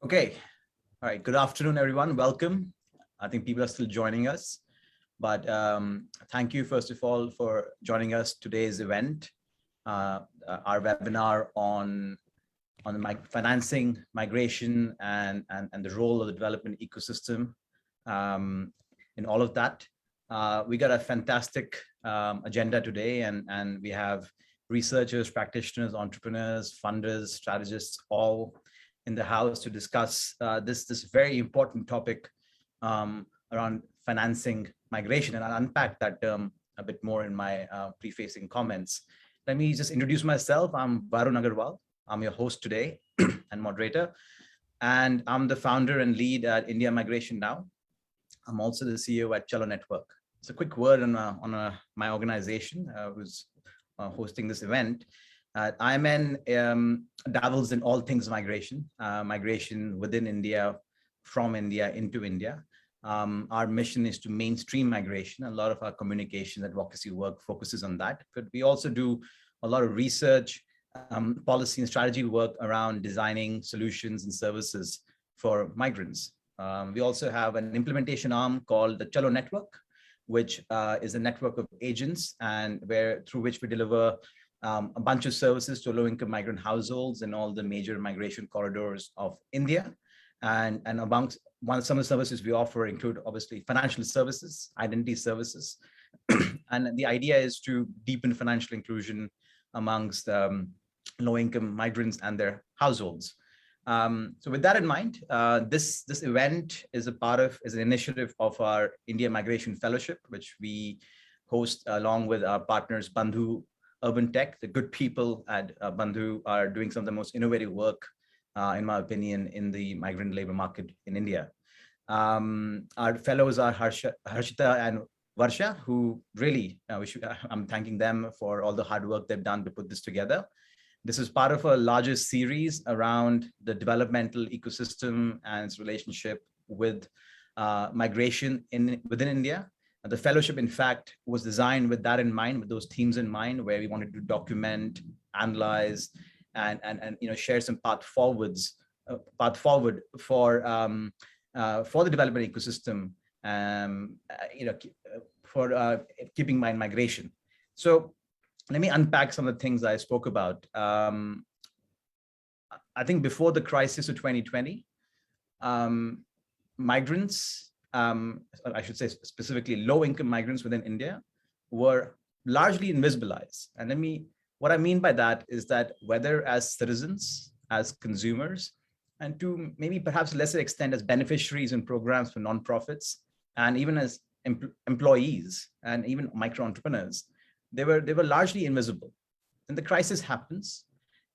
Okay. All right. Good afternoon, everyone. Welcome. I think people are still joining us, but thank you, first of all, for joining us today's event, our webinar on the financing, migration, and the role of the development ecosystem in all of that. We got a fantastic agenda today, and we have researchers, practitioners, entrepreneurs, funders, strategists, all in the house to discuss this very important topic around financing migration. And I'll unpack that term a bit more in my prefacing comments. Let me just introduce myself. I'm Varun Agarwal. I'm your host today and moderator, and I'm the founder and lead at India Migration Now. I'm also the CEO at Cello Network. It's a quick word on my organization who's hosting this event. IMN dabbles in all things migration, migration within India, from India into India. Our mission is to mainstream migration. A lot of our communication, advocacy work focuses on that, but we also do a lot of research, policy and strategy work around designing solutions and services for migrants. We also have an implementation arm called the Cello Network, which is a network of agents and through which we deliver a bunch of services to low-income migrant households in all the major migration corridors of India. And amongst some of the services we offer include obviously financial services, identity services. And the idea is to deepen financial inclusion amongst low-income migrants and their households. So with that in mind, this event is an initiative of our India Migration Fellowship, which we host along with our partners, Bandhu Urban Tech. The good people at Bandhu are doing some of the most innovative work, in my opinion, in the migrant labor market in India. Our fellows are Harshita and Varsha, who really, I'm thanking them for all the hard work they've done to put this together. This is part of a larger series around the developmental ecosystem and its relationship with migration within India. The fellowship, in fact, was designed with that in mind, with those themes in mind, where we wanted to document, analyze, and share some path forward for the development ecosystem, for keeping in mind migration. So let me unpack some of the things I spoke about. I think before the crisis of 2020, migrants, I should say specifically low-income migrants within India, were largely invisibilized. And what I mean by that is that whether as citizens, as consumers, and to maybe perhaps lesser extent as beneficiaries in programs for nonprofits, and even as employees and even micro entrepreneurs, they were largely invisible. And the crisis happens,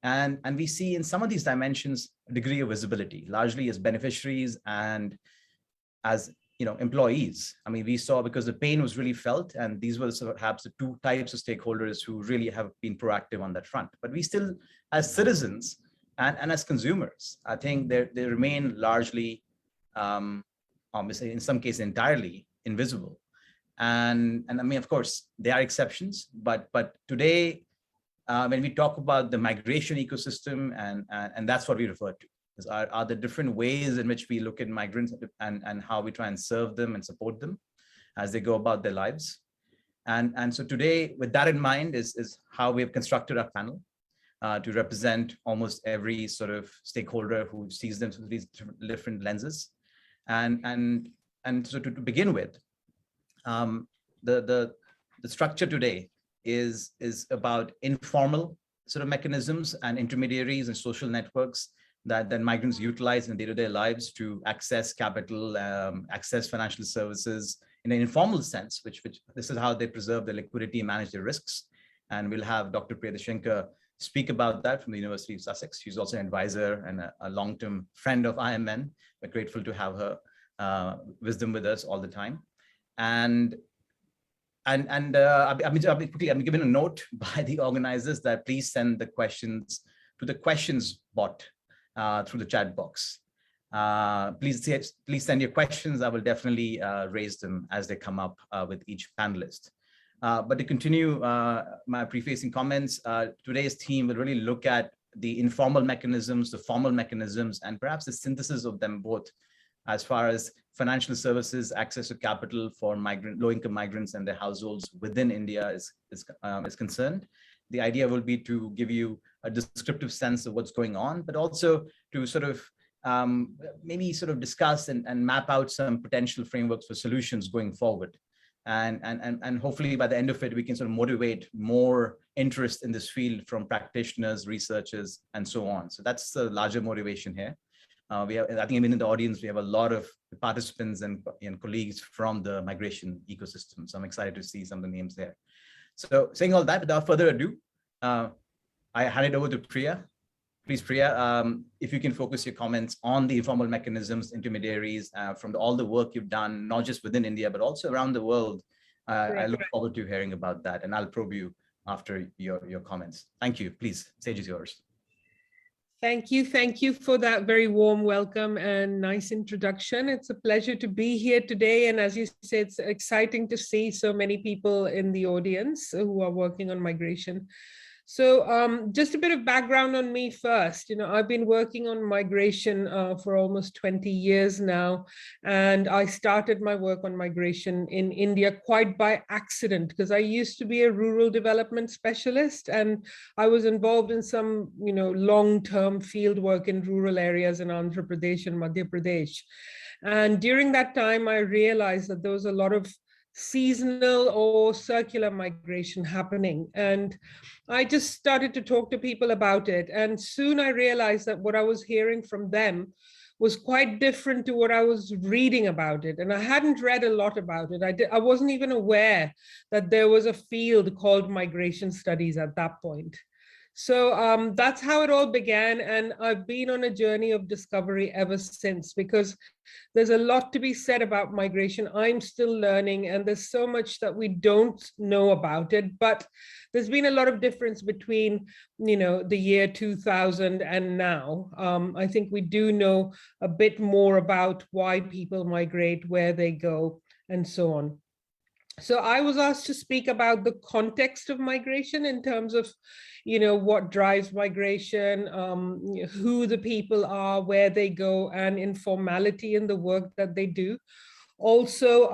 and we see in some of these dimensions a degree of visibility, largely as beneficiaries and as employees. I mean, we saw, because the pain was really felt, and these were perhaps the two types of stakeholders who really have been proactive on that front. But we still, as citizens and as consumers, I think they remain largely, obviously in some cases entirely invisible. And I mean, of course, there are exceptions, but today, when we talk about the migration ecosystem, and that's what we refer to, are the different ways in which we look at migrants and how we try and serve them and support them as they go about their lives. And so today, with that in mind, is how we have constructed our panel to represent almost every sort of stakeholder who sees them through these different lenses. And so to begin with, the structure today is about informal sort of mechanisms and intermediaries and social networks that migrants utilize in day-to-day lives to access capital, access financial services in an informal sense, which this is how they preserve their liquidity and manage their risks. And we'll have Dr. Priyadashankar speak about that from the University of Sussex. She's also an advisor and a long-term friend of IMN. We're grateful to have her wisdom with us all the time. And I'm given a note by the organizers that please send the questions to the questions bot through the chat box. Please send your questions. I will definitely raise them as they come up with each panelist. But to continue my prefacing comments, today's theme will really look at the informal mechanisms, the formal mechanisms, and perhaps the synthesis of them both as far as financial services, access to capital for low-income migrants and their households within India is concerned. The idea will be to give you a descriptive sense of what's going on, but also to sort of maybe sort of discuss and map out some potential frameworks for solutions going forward. And hopefully by the end of it, we can sort of motivate more interest in this field from practitioners, researchers, and so on. So that's the larger motivation here. I think even in the audience, we have a lot of participants and colleagues from the migration ecosystem. So I'm excited to see some of the names there. So saying all that, without further ado, I hand it over to Priya. Please, Priya, if you can focus your comments on the informal mechanisms, intermediaries, from all the work you've done, not just within India, but also around the world. I look forward to hearing about that, and I'll probe you after your comments. Thank you. Please, stage is yours. Thank you. Thank you for that very warm welcome and nice introduction. It's a pleasure to be here today. And as you said, it's exciting to see so many people in the audience who are working on migration. So just a bit of background on me first. I've been working on migration for almost 20 years now, and I started my work on migration in India quite by accident, because I used to be a rural development specialist, and I was involved in some, long-term field work in rural areas in Andhra Pradesh and Madhya Pradesh. And during that time, I realized that there was a lot of seasonal or circular migration happening. And I just started to talk to people about it. And soon I realized that what I was hearing from them was quite different to what I was reading about it. And I hadn't read a lot about it. I wasn't even aware that there was a field called migration studies at that point. So that's how it all began. And I've been on a journey of discovery ever since, because there's a lot to be said about migration. I'm still learning, and there's so much that we don't know about it. But there's been a lot of difference between, the year 2000 and now. I think we do know a bit more about why people migrate, where they go, and so on. So I was asked to speak about the context of migration in terms of, what drives migration, who the people are, where they go, and informality in the work that they do. Also,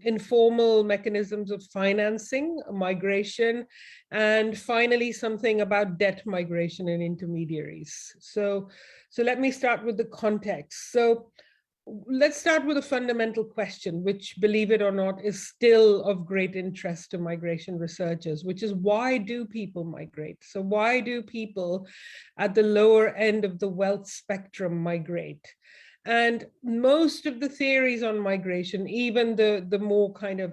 informal mechanisms of financing migration, and finally, something about debt migration and intermediaries. So let me start with the context. So let's start with a fundamental question, which, believe it or not, is still of great interest to migration researchers, which is, why do people migrate? So why do people at the lower end of the wealth spectrum migrate? And most of the theories on migration, even the more kind of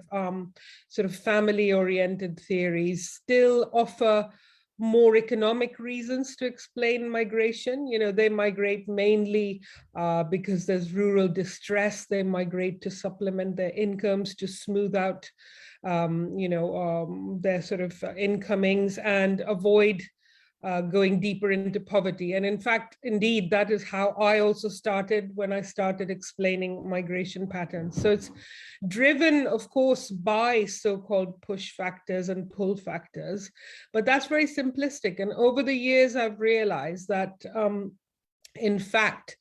sort of family-oriented theories, still offer more economic reasons to explain migration. They migrate mainly because there's rural distress. They migrate to supplement their incomes, to smooth out, their sort of incomings, and avoid going deeper into poverty. And in fact, indeed, that is how I also started when I started explaining migration patterns. So it's driven, of course, by so-called push factors and pull factors, but that's very simplistic. And over the years, I've realized that, in fact,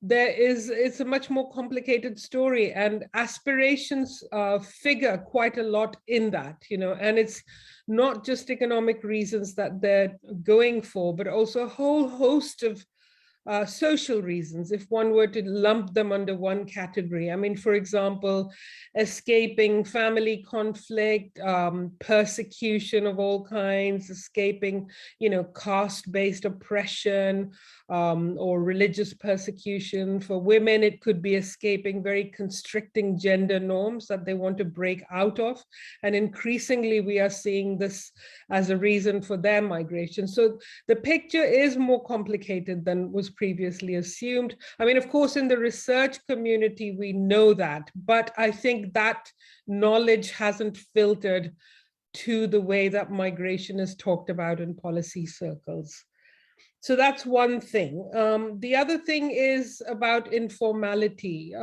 it's a much more complicated story, and aspirations figure quite a lot in that, and it's not just economic reasons that they're going for, but also a whole host of social reasons, if one were to lump them under one category. I mean, for example, escaping family conflict, persecution of all kinds, escaping, caste-based oppression, or religious persecution. For women, it could be escaping very constricting gender norms that they want to break out of. And increasingly, we are seeing this as a reason for their migration. So the picture is more complicated than was previously assumed. I mean, of course, in the research community, we know that, but I think that knowledge hasn't filtered to the way that migration is talked about in policy circles. So that's one thing. The other thing is about informality.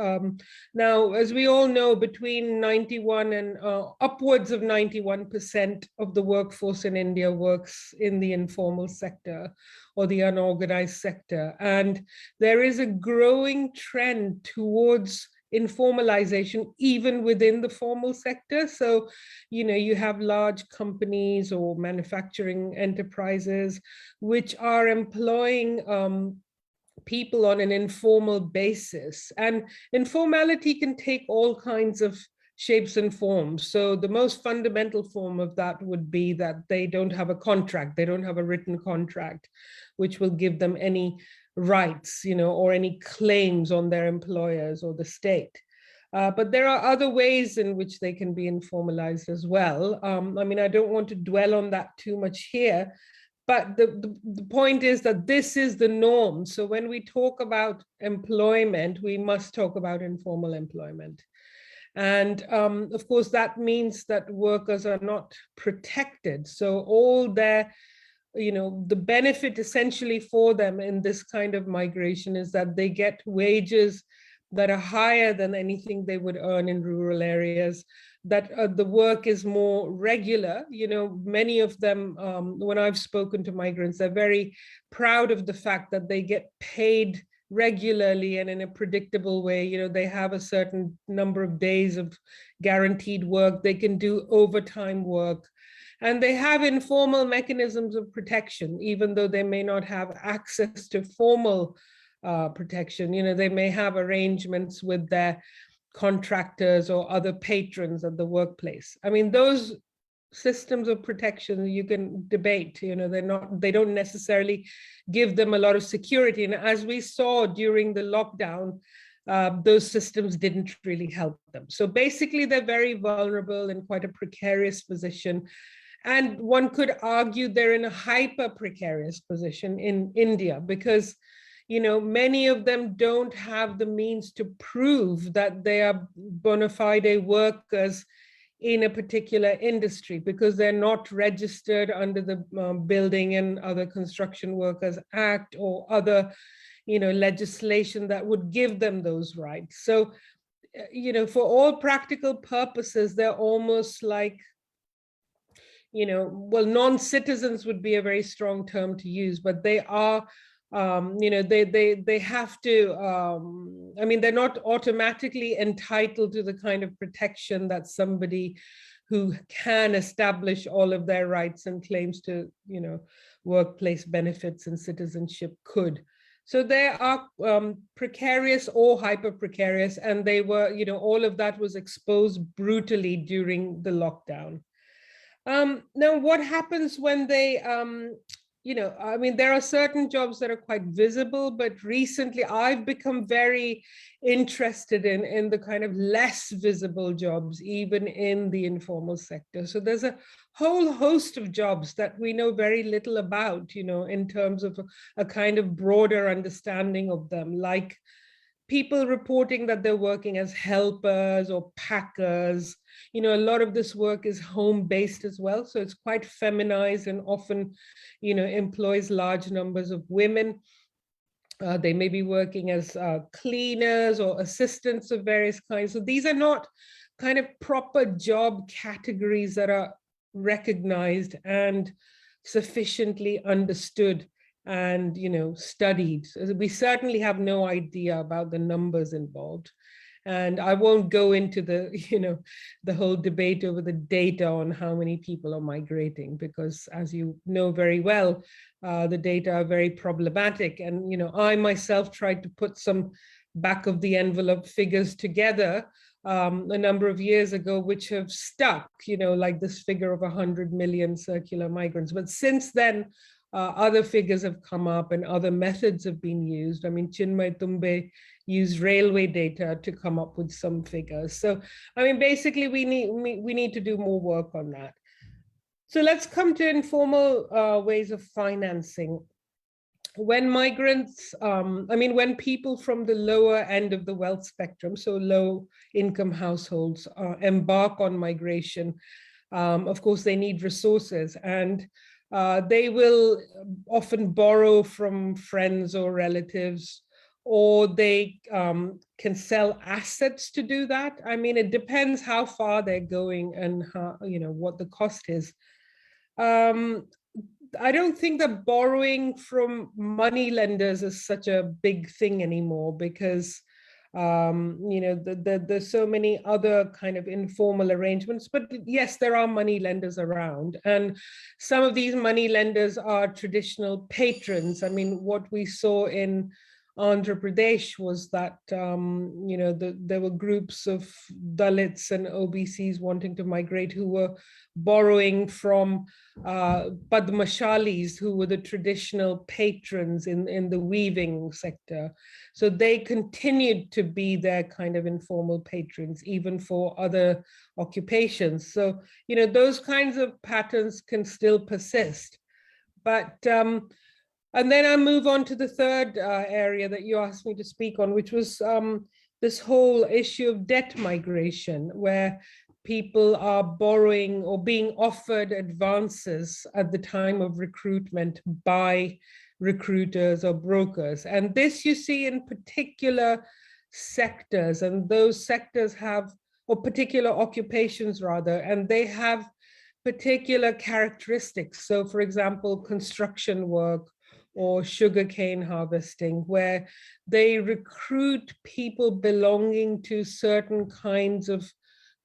Now, as we all know, between 91 and upwards of 91% of the workforce in India works in the informal sector or the unorganized sector. And there is a growing trend towards informalization even within the formal sector. So, you have large companies or manufacturing enterprises which are employing people on an informal basis. And informality can take all kinds of shapes and forms. So the most fundamental form of that would be that they don't have a contract, they don't have a written contract, which will give them any rights, or any claims on their employers or the state. But there are other ways in which they can be informalized as well. I don't want to dwell on that too much here, but the point is that this is the norm. So when we talk about employment, we must talk about informal employment. And of course, that means that workers are not protected. So all their the benefit essentially for them in this kind of migration is that they get wages that are higher than anything they would earn in rural areas, that the work is more regular. Many of them, when I've spoken to migrants, they're very proud of the fact that they get paid regularly and in a predictable way. They have a certain number of days of guaranteed work. They can do overtime work. And they have informal mechanisms of protection, even though they may not have access to formal protection. They may have arrangements with their contractors or other patrons at the workplace. Those systems of protection you can debate. They don't necessarily give them a lot of security. And as we saw during the lockdown, those systems didn't really help them. So basically, they're very vulnerable in quite a precarious position. And one could argue they're in a hyper precarious position in India because, many of them don't have the means to prove that they are bona fide workers in a particular industry because they're not registered under the Building and Other Construction Workers Act or other, legislation that would give them those rights. So, for all practical purposes, they're almost like, non-citizens would be a very strong term to use, but they are, they have to, they're not automatically entitled to the kind of protection that somebody who can establish all of their rights and claims to, workplace benefits and citizenship could. So they are precarious or hyper precarious, and they were, all of that was exposed brutally during the lockdown. Now, what happens when they, there are certain jobs that are quite visible, but recently I've become very interested in the kind of less visible jobs, even in the informal sector. So there's a whole host of jobs that we know very little about, in terms of a kind of broader understanding of them, like people reporting that they're working as helpers or packers. A lot of this work is home-based as well, so it's quite feminized and often, employs large numbers of women. They may be working as cleaners or assistants of various kinds. So these are not kind of proper job categories that are recognized and sufficiently understood and studied. So we certainly have no idea about the numbers involved. And I won't go into the the whole debate over the data on how many people are migrating, because as you know very well, the data are very problematic. And I myself tried to put some back of the envelope figures together a number of years ago, which have stuck, like this figure of 100 million circular migrants. But since then, other figures have come up and other methods have been used. Chinmay Tumbe used railway data to come up with some figures. So, basically we need to do more work on that. So let's come to informal ways of financing. When migrants, when people from the lower end of the wealth spectrum, so low income households, embark on migration, of course, they need resources. And They will often borrow from friends or relatives, or they can sell assets to do that. I mean, it depends how far they're going and how, what the cost is. I don't think that borrowing from money lenders is such a big thing anymore, because there's so many other kind of informal arrangements. But yes, there are money lenders around, and some of these money lenders are traditional patrons. I mean, what we saw in Andhra Pradesh was that there were groups of Dalits and OBCs wanting to migrate who were borrowing from Padmashalis, who were the traditional patrons in the weaving sector. So they continued to be their kind of informal patrons, even for other occupations. So, those kinds of patterns can still persist. But and then I move on to the third area that you asked me to speak on, which was this whole issue of debt migration, where people are borrowing or being offered advances at the time of recruitment by recruiters or brokers. And this you see in particular sectors, and those sectors have, or particular occupations rather, and they have particular characteristics. So for example, construction work or sugarcane harvesting, where they recruit people belonging to certain kinds of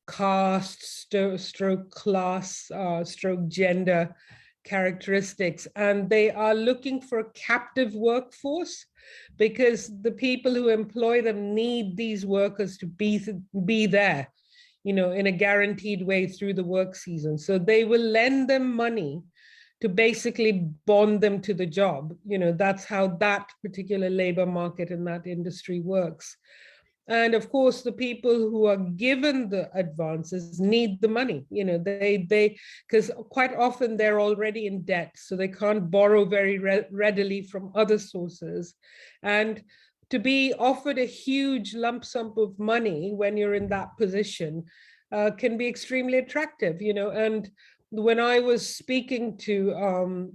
caste, stroke class, stroke gender characteristics. And they are looking for a captive workforce, because the people who employ them need these workers to be there, in a guaranteed way through the work season. So they will lend them money to basically bond them to the job. That's how that particular labor market in that industry works. And of course, the people who are given the advances need the money. Because quite often they're already in debt, so they can't borrow very readily from other sources. And to be offered a huge lump sum of money when you're in that position can be extremely attractive. And when I was speaking to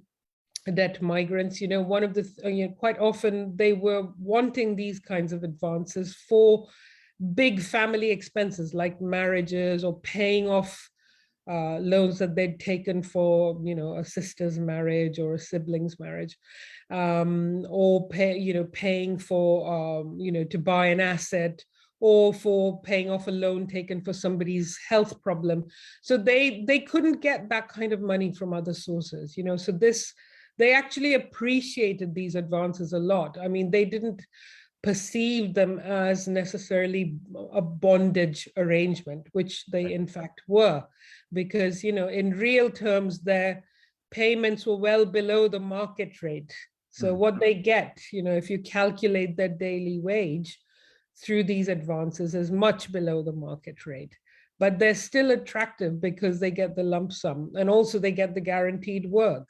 debt migrants, one of the, quite often they were wanting these kinds of advances for big family expenses like marriages, or paying off loans that they'd taken for, a sister's marriage or a sibling's marriage, or paying for, to buy an asset, or for paying off a loan taken for somebody's health problem. So they couldn't get that kind of money from other sources, so they actually appreciated these advances a lot. I mean, they didn't perceive them as necessarily a bondage arrangement, which they in fact were, because, in real terms, their payments were well below the market rate. So what they get, if you calculate their daily wage through these advances, is much below the market rate. But they're still attractive because they get the lump sum, and also they get the guaranteed work.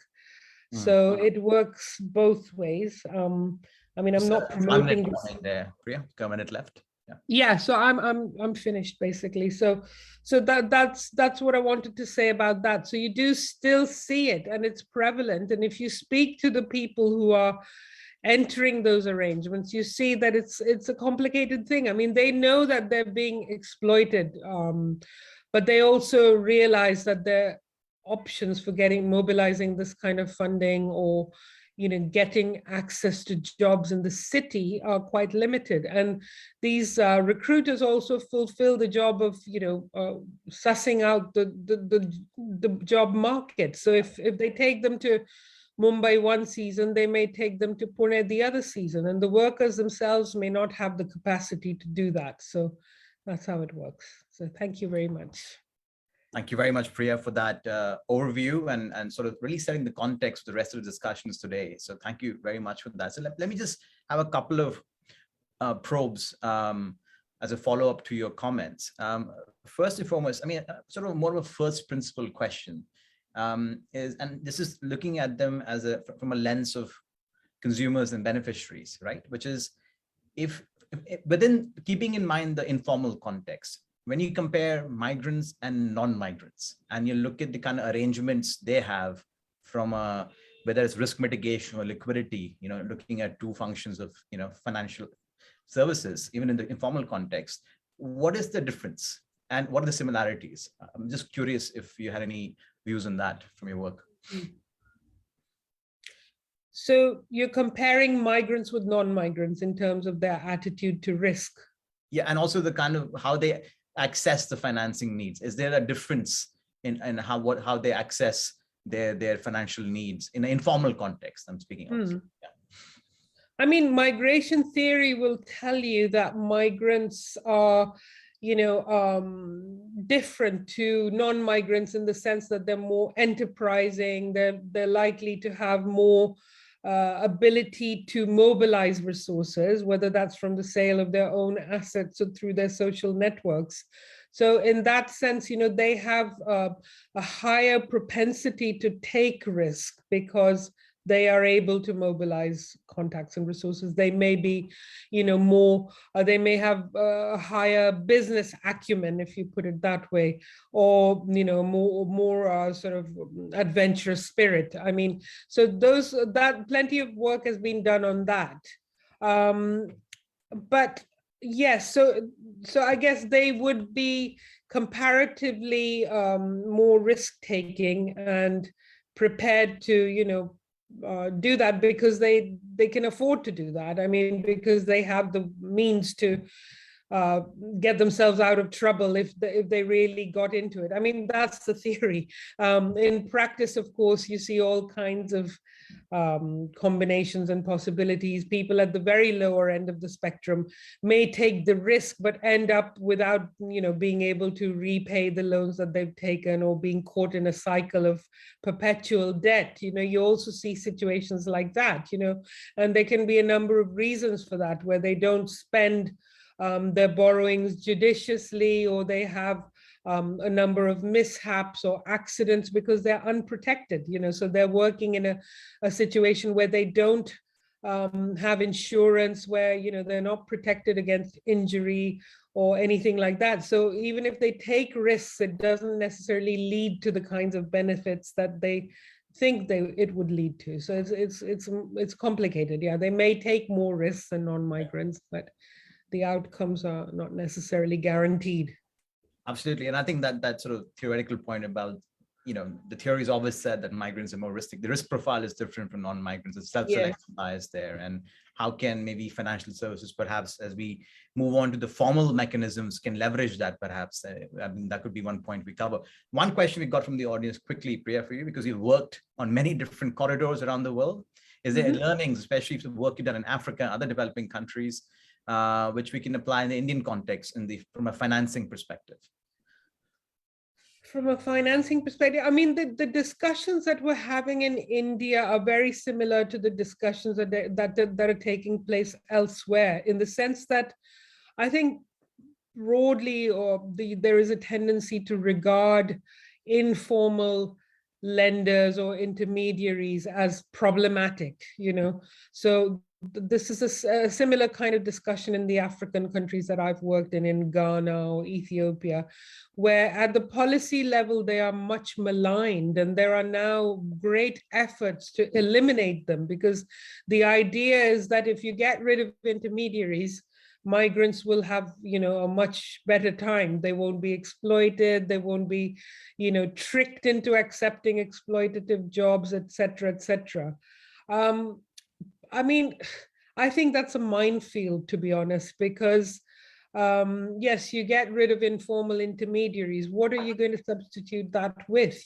So it works both ways. I mean, I'm not promoting this. There, Priya, a minute left. Yeah, so I'm finished basically. So that's what I wanted to say about that. So you do still see it, and it's prevalent. And if you speak to the people who are entering those arrangements, you see that it's a complicated thing. I mean, they know that they're being exploited, but they also realize that their options for mobilizing this kind of funding, or getting access to jobs in the city, are quite limited. And these recruiters also fulfill the job of sussing out the job market. So if they take them to Mumbai one season, they may take them to Pune the other season, and the workers themselves may not have the capacity to do that. So that's how it works. So thank you very much. Thank you very much, Priya, for that overview and sort of really setting the context for the rest of the discussions today. So thank you very much for that. So let me just have a couple of probes as a follow-up to your comments. First and foremost, I mean, sort of more of a first principle question and this is looking at them as from a lens of consumers and beneficiaries, right? Which is if within keeping in mind the informal context, when you compare migrants and non-migrants, and you look at the kind of arrangements they have from whether it's risk mitigation or liquidity, looking at two functions of, financial services, even in the informal context. What is the difference and what are the similarities? I'm just curious if you had any views on that from your work. So you're comparing migrants with non-migrants in terms of their attitude to risk. Yeah, and also the kind of how they access the financing needs. Is there a difference in how they access their financial needs in an informal context? I'm speaking of. Yeah. I mean, migration theory will tell you that migrants are, different to non-migrants in the sense that they're more enterprising. They're likely to have more ability to mobilize resources, whether that's from the sale of their own assets or through their social networks. So in that sense, they have a higher propensity to take risk because they are able to mobilize contacts and resources. They may be, more, they may have a higher business acumen, if you put it that way, or, more sort of adventurous spirit. I mean, so that plenty of work has been done on that. But yes, so I guess they would be comparatively more risk-taking and prepared to, do that because they can afford to do that. I mean, because they have the means to get themselves out of trouble if they really got into it. I mean, that's the theory. In practice, of course, you see all kinds of combinations and possibilities. People at the very lower end of the spectrum may take the risk, but end up without, being able to repay the loans that they've taken or being caught in a cycle of perpetual debt. You also see situations like that, and there can be a number of reasons for that, where they don't spend their borrowings judiciously, or they have a number of mishaps or accidents because they're unprotected, so they're working in a situation where they don't have insurance, where, they're not protected against injury or anything like that. So even if they take risks, it doesn't necessarily lead to the kinds of benefits that they think it would lead to. So it's complicated. Yeah, they may take more risks than non-migrants, but the outcomes are not necessarily guaranteed. Absolutely. And I think that sort of theoretical point about, the theory is always said that migrants are more risky. The risk profile is different from non-migrants. It's self-selection bias there. And how can maybe financial services, perhaps as we move on to the formal mechanisms, can leverage that perhaps? I mean, that could be one point we cover. One question we got from the audience quickly, Priya, for you, because you've worked on many different corridors around the world. Is there learnings, especially for the work you've done in Africa and other developing countries, which we can apply in the Indian context from a financing perspective? From a financing perspective, I mean, the discussions that we're having in India are very similar to the discussions that are taking place elsewhere, in the sense that I think broadly, there is a tendency to regard informal lenders or intermediaries as problematic, so this is a similar kind of discussion in the African countries that I've worked in Ghana or Ethiopia, where at the policy level, they are much maligned, and there are now great efforts to eliminate them, because the idea is that if you get rid of intermediaries, migrants will have, a much better time. They won't be exploited. They won't be, tricked into accepting exploitative jobs, et cetera, et cetera. I mean, I think that's a minefield, to be honest, because yes, you get rid of informal intermediaries. What are you going to substitute that with?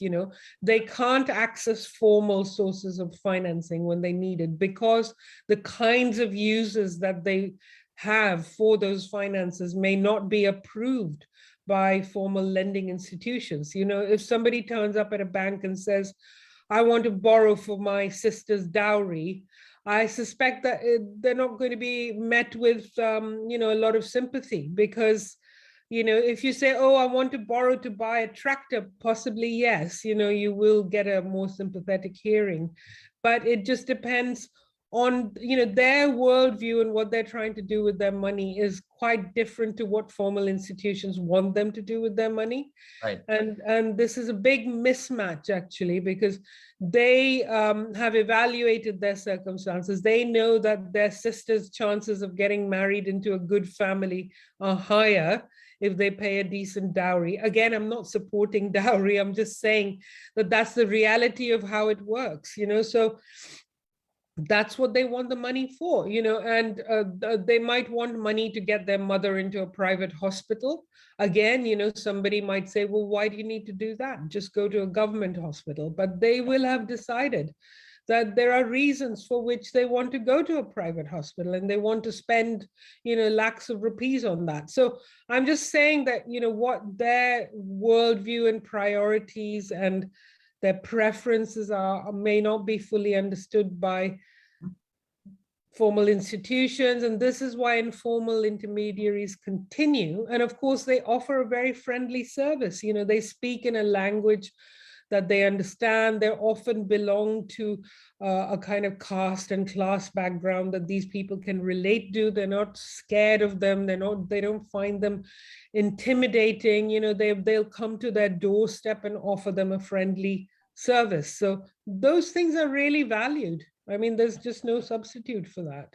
They can't access formal sources of financing when they need it, because the kinds of uses that they have for those finances may not be approved by formal lending institutions. If somebody turns up at a bank and says, I want to borrow for my sister's dowry, I suspect that they're not going to be met with, a lot of sympathy, because, if you say, oh, I want to borrow to buy a tractor, possibly, yes, you will get a more sympathetic hearing. But it just depends on, their worldview and what they're trying to do with their money is quite different to what formal institutions want them to do with their money. Right. And this is a big mismatch, actually, because they have evaluated their circumstances. They know that their sister's chances of getting married into a good family are higher if they pay a decent dowry. Again, I'm not supporting dowry. I'm just saying that that's the reality of how it works, so that's what they want the money for, and they might want money to get their mother into a private hospital. Again, somebody might say, well, why do you need to do that? Just go to a government hospital. But they will have decided that there are reasons for which they want to go to a private hospital, and they want to spend, lakhs of rupees on that. So I'm just saying that, what their worldview and priorities and their preferences are may not be fully understood by formal institutions. And this is why informal intermediaries continue. And of course, they offer a very friendly service. They speak in a language that they understand. They often belong to a kind of caste and class background that these people can relate to. They're not scared of them. They don't find them intimidating. They'll come to their doorstep and offer them a friendly service. So those things are really valued. I mean, there's just no substitute for that.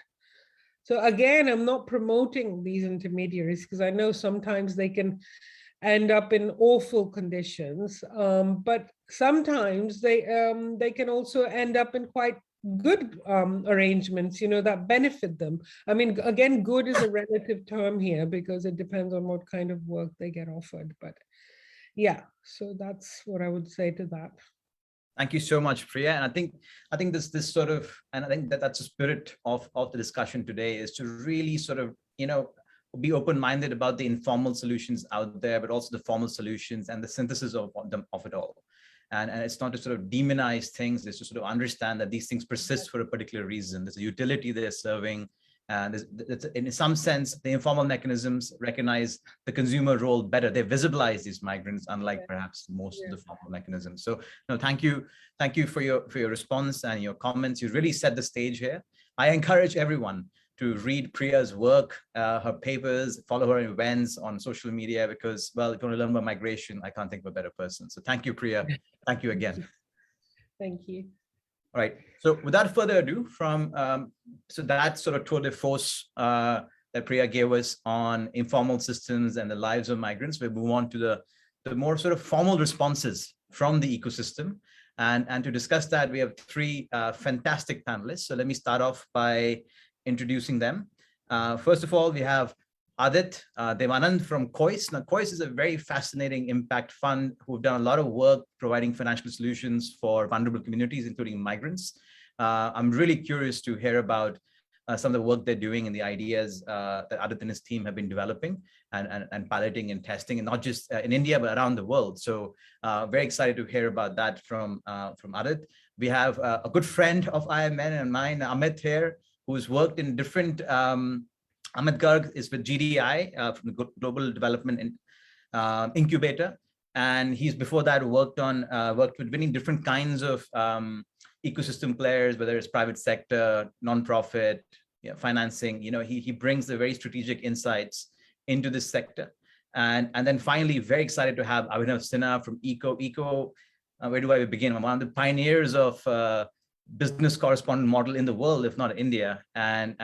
So again, I'm not promoting these intermediaries because I know sometimes they can end up in awful conditions, but sometimes they can also end up in quite good arrangements, that benefit them. I mean, again, good is a relative term here because it depends on what kind of work they get offered. But yeah, so that's what I would say to that. Thank you so much, Priya. And I think this sort of, and I think that's the spirit of the discussion today, is to really sort of, be open-minded about the informal solutions out there, but also the formal solutions and the synthesis of it all. And it's not to sort of demonize things, it's to sort of understand that these things persist for a particular reason. There's a utility they're serving. And in some sense, the informal mechanisms recognize the consumer role better. They visualize these migrants, unlike perhaps most of the formal mechanisms. So, no, thank you for your response and your comments. You really set the stage here. I encourage everyone to read Priya's work, her papers, follow her events on social media, because, well, if you want to learn about migration, I can't think of a better person. So thank you, Priya. Thank you again. Thank you. All right. So without further ado, so that sort of tour de force that Priya gave us on informal systems and the lives of migrants, we move on to the more sort of formal responses from the ecosystem. And to discuss that, we have three fantastic panelists. So let me start off by introducing them. First of all, we have Adit Devanand from COIS. Now, COIS is a very fascinating impact fund who've done a lot of work providing financial solutions for vulnerable communities, including migrants. I'm really curious to hear about some of the work they're doing and the ideas that Adit and his team have been developing and piloting and testing, and not just in India, but around the world. So very excited to hear about that from Adit. We have a good friend of IMN and mine, Amit here, who's worked in different Amit Garg is with GDI from the Global Development Incubator, and he's before that worked with many different kinds of ecosystem players, whether it's private sector, nonprofit, financing. He brings the very strategic insights into this sector, and then finally, very excited to have Abhinav Sinha from Eco. Where do I begin? I'm one of the pioneers of business correspondent model in the world, if not India, and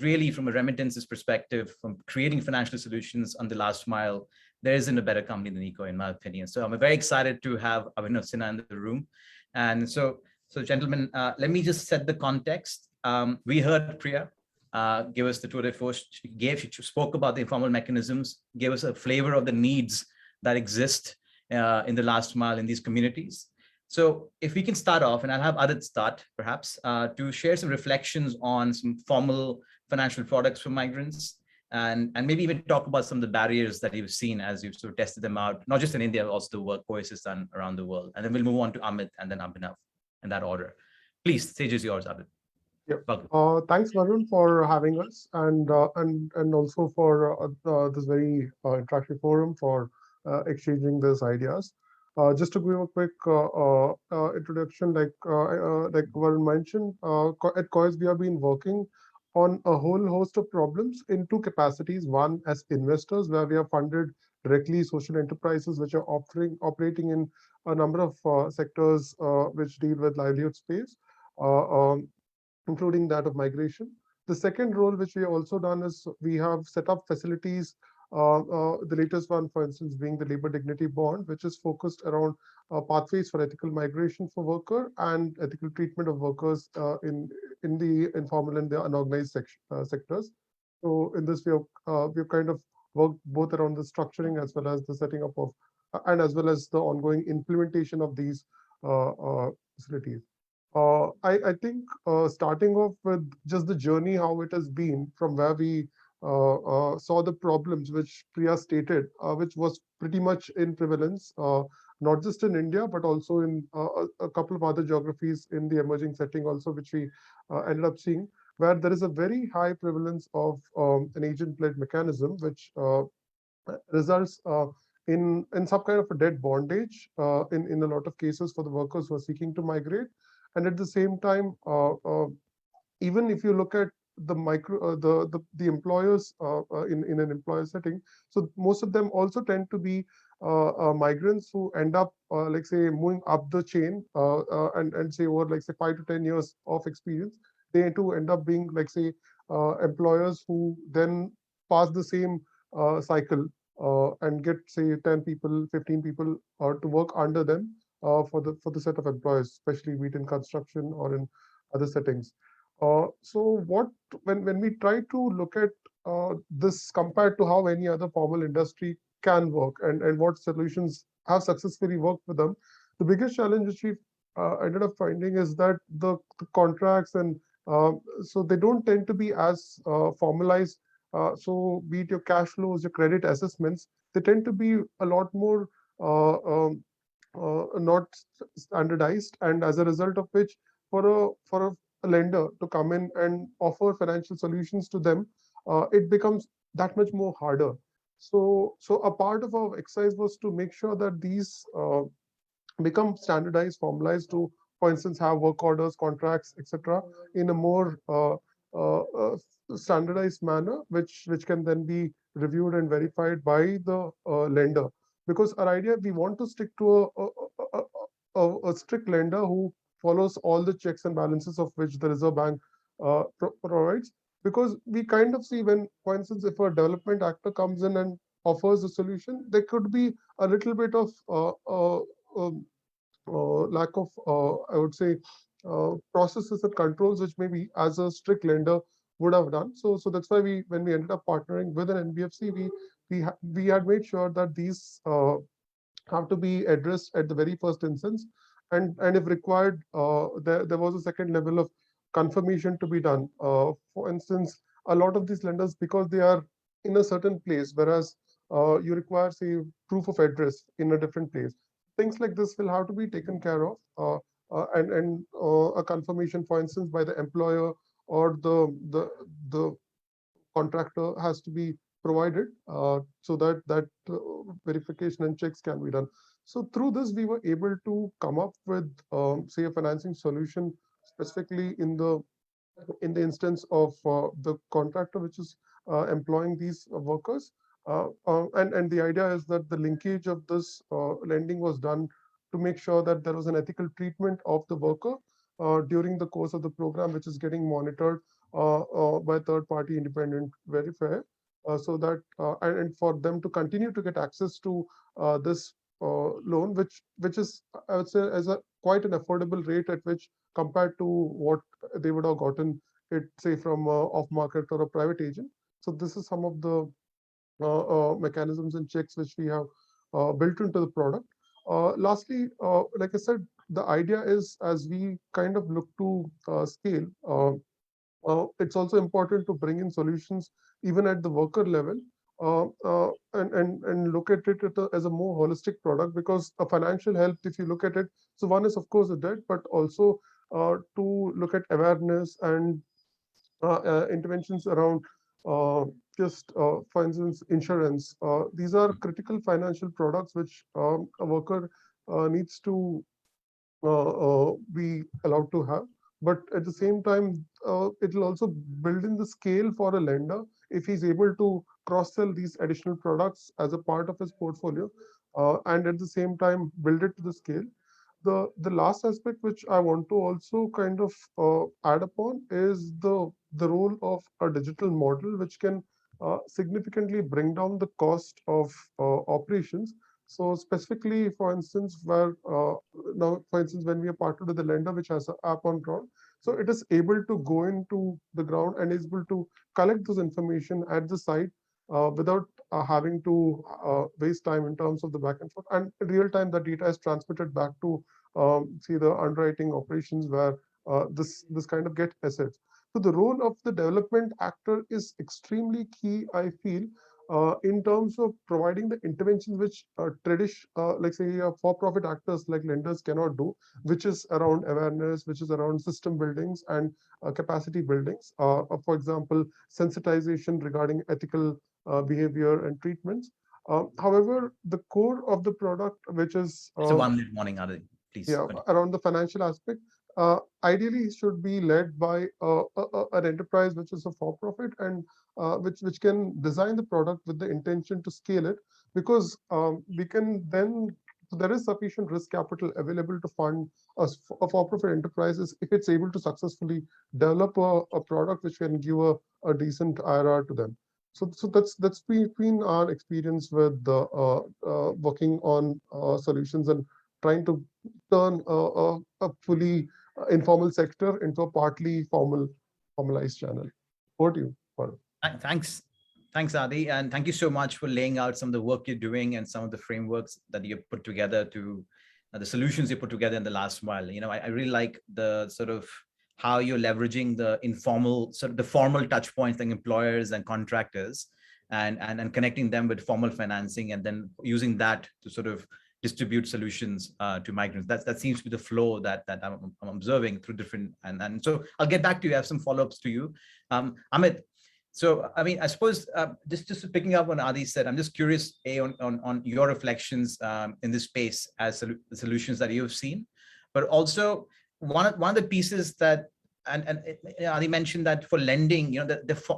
really from a remittances perspective, from creating financial solutions on the last mile, there isn't a better company than Eco, in my opinion. So I'm very excited to have Abhinav Sinha in the room. And so gentlemen, let me just set the context. We heard Priya give us the tour de force. She spoke about the informal mechanisms, gave us a flavor of the needs that exist in the last mile in these communities. So if we can start off, and I'll have Adit start perhaps to share some reflections on some formal financial products for migrants, and maybe even talk about some of the barriers that you've seen as you've sort of tested them out, not just in India, but also the work COIS has done around the world. And then we'll move on to Amit and then Abhinav in that order. Please, stage is yours, Adit. Yeah. Thanks, Varun, for having us, and also for this very interactive forum for exchanging these ideas. Just to give a quick introduction, like Varun mentioned, at COIS we have been working on a whole host of problems in two capacities. One, as investors, where we have funded directly social enterprises which are operating in a number of sectors which deal with livelihood space, including that of migration. The second role which we have also done is we have set up facilities, the latest one, for instance, being the labor dignity bond, which is focused around pathways for ethical migration for worker and ethical treatment of workers in the informal and the unorganized sectors. So in this, we have kind of worked both around the structuring as well as the setting up of, and as well as the ongoing implementation of these facilities. I think starting off with just the journey, how it has been from where we saw the problems which Priya stated, which was pretty much in prevalence, not just in India, but also in a couple of other geographies in the emerging setting also, which we ended up seeing, where there is a very high prevalence of an agent-led mechanism, which results in some kind of a dead bondage in a lot of cases for the workers who are seeking to migrate. And at the same time, even if you look at the the employers in an employer setting, so most of them also tend to be migrants who end up like say moving up the chain and say over like say 5 to 10 years of experience, they too end up being like say employers who then pass the same cycle and get say 10 people, 15 people to work under them for the set of employers, especially be it in construction or in other settings. So what when we try to look at this compared to how any other formal industry can work and what solutions have successfully worked for them, the biggest challenge which we ended up finding is that the contracts and so they don't tend to be as formalized. So be it your cash flows, your credit assessments, they tend to be a lot more not standardized, and as a result of which, for a lender to come in and offer financial solutions to them, it becomes that much more harder. So a part of our exercise was to make sure that these become standardized, formalized to, for instance, have work orders, contracts, etc., in a more standardized manner, which can then be reviewed and verified by the lender. Because our idea, we want to stick to a strict lender who follows all the checks and balances of which the Reserve Bank provides. Because we kind of see when, for instance, if a development actor comes in and offers a solution, there could be a little bit of um, lack of, I would say, processes and controls, which maybe as a strict lender would have done. So that's why when we ended up partnering with an NBFC, we had made sure that these have to be addressed at the very first instance, and if required, there was a second level of confirmation to be done. For instance, a lot of these lenders, because they are in a certain place, whereas you require say proof of address in a different place, things like this will have to be taken care of, and a confirmation, for instance, by the employer or the contractor has to be provided, so that verification and checks can be done. So through this, we were able to come up with, say, a financing solution specifically in the instance of the contractor which is employing these workers. And the idea is that the linkage of this lending was done to make sure that there was an ethical treatment of the worker during the course of the program, which is getting monitored by third-party independent verifier, so that and for them to continue to get access to this loan, which is, I would say, as a quite an affordable rate at which compared to what they would have gotten it, say, from off market or a private agent. So this is some of the mechanisms and checks which we have built into the product. Lastly, like I said, the idea is as we kind of look to scale, it's also important to bring in solutions even at the worker level, and look at it as a more holistic product, because a financial help, if you look at it, so one is of course the debt, but also to look at awareness and interventions around just, for instance, insurance. These are critical financial products which a worker needs to be allowed to have. But at the same time, it will also build in the scale for a lender if he's able to cross-sell these additional products as a part of his portfolio, and at the same time build it to the scale. The last aspect which I want to also kind of add upon is the role of a digital model which can significantly bring down the cost of operations. So specifically, for instance, where now, for instance, when we are partnered with the lender which has an app on ground, so it is able to go into the ground and is able to collect those information at the site without having to waste time in terms of the back and forth. And in real time, the data is transmitted back to see the underwriting operations where this kind of get assets. So the role of the development actor is extremely key, I feel, in terms of providing the interventions which like say for-profit actors like lenders cannot do, which is around awareness, which is around system buildings and capacity buildings. For example, sensitization regarding ethical behavior and treatments. However, the core of the product, which is It's a 1 minute warning, Adi. Please. yeah, around the financial aspect, ideally should be led by an enterprise which is a for-profit and which can design the product with the intention to scale it, because we can then so there is sufficient risk capital available to fund a for-profit enterprises if it's able to successfully develop a product which can give a decent IRR to them. So that's been our experience with working on solutions and trying to turn a fully informal sector into a partly formalized channel. Over to you, Gaurav. Thanks, Adi, and thank you so much for laying out some of the work you're doing and some of the frameworks that you put together to the solutions you put together in the last mile. I really like the sort of how you're leveraging the informal, sort of the formal touch points like employers and contractors, and connecting them with formal financing, and then using that to sort of distribute solutions to migrants. That seems to be the flow that I'm observing through different, and so I'll get back to you. I have some follow-ups to you, Amit. So, I mean, I suppose just picking up on Adi said, I'm just curious, on your reflections in this space as the solutions that you've seen, but also one of the pieces that, and Adi mentioned that for lending,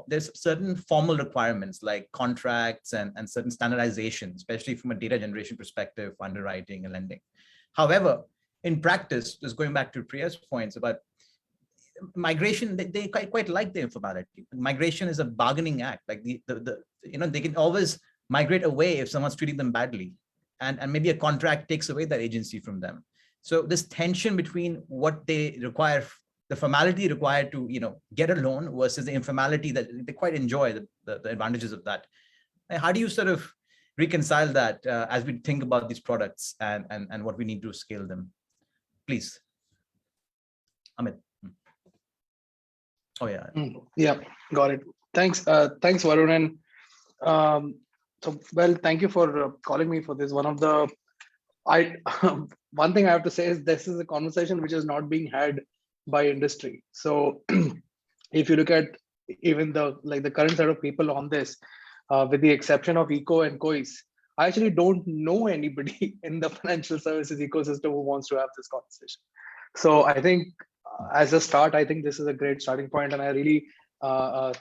there's certain formal requirements like contracts and certain standardization, especially from a data generation perspective, underwriting and lending. However, in practice, just going back to Priya's points about migration, they quite like the informality. Migration is a bargaining act. Like they can always migrate away if someone's treating them badly, and maybe a contract takes away that agency from them. So this tension between what they require, the formality required to get a loan versus the informality that they quite enjoy the advantages of that. How do you sort of reconcile that as we think about these products and what we need to scale them? Please, Amit. Oh yeah. Yeah, got it. Thanks, Varun, and thank you for calling me for this. One thing I have to say is this is a conversation which is not being had by industry. So if you look at even the current set of people on this, with the exception of Eco and Kois, I actually don't know anybody in the financial services ecosystem who wants to have this conversation. So I think as a start, I think this is a great starting point, and I really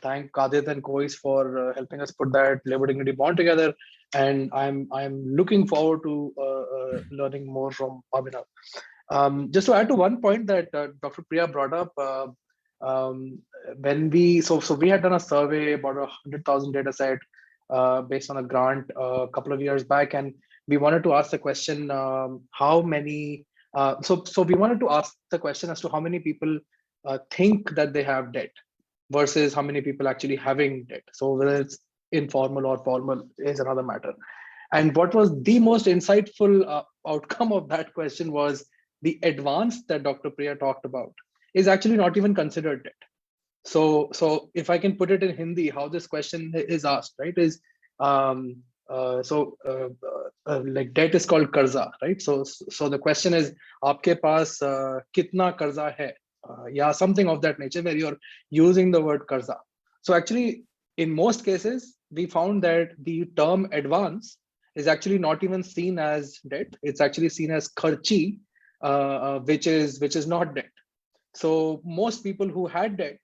thank Kadit and Kois for helping us put that labor dignity bond together. And I'm looking forward to learning more from Abhinav. Just to add to one point that Dr. Priya brought up, when we had done a survey about 100,000 data set based on a grant a couple of years back, and we wanted to ask the question, how many. So we wanted to ask the question as to how many people think that they have debt versus how many people actually having debt. So whether it's informal or formal is another matter. And what was the most insightful outcome of that question was the advance that Dr. Priya talked about is actually not even considered debt. So if I can put it in Hindi, how this question is asked, right, is like debt is called karza, right? So the question is, aapke paas kitna karza hai? Yeah, something of that nature, where you're using the word karza. So actually, in most cases, we found that the term advance is actually not even seen as debt. It's actually seen as kharchi, which is not debt. So most people who had debt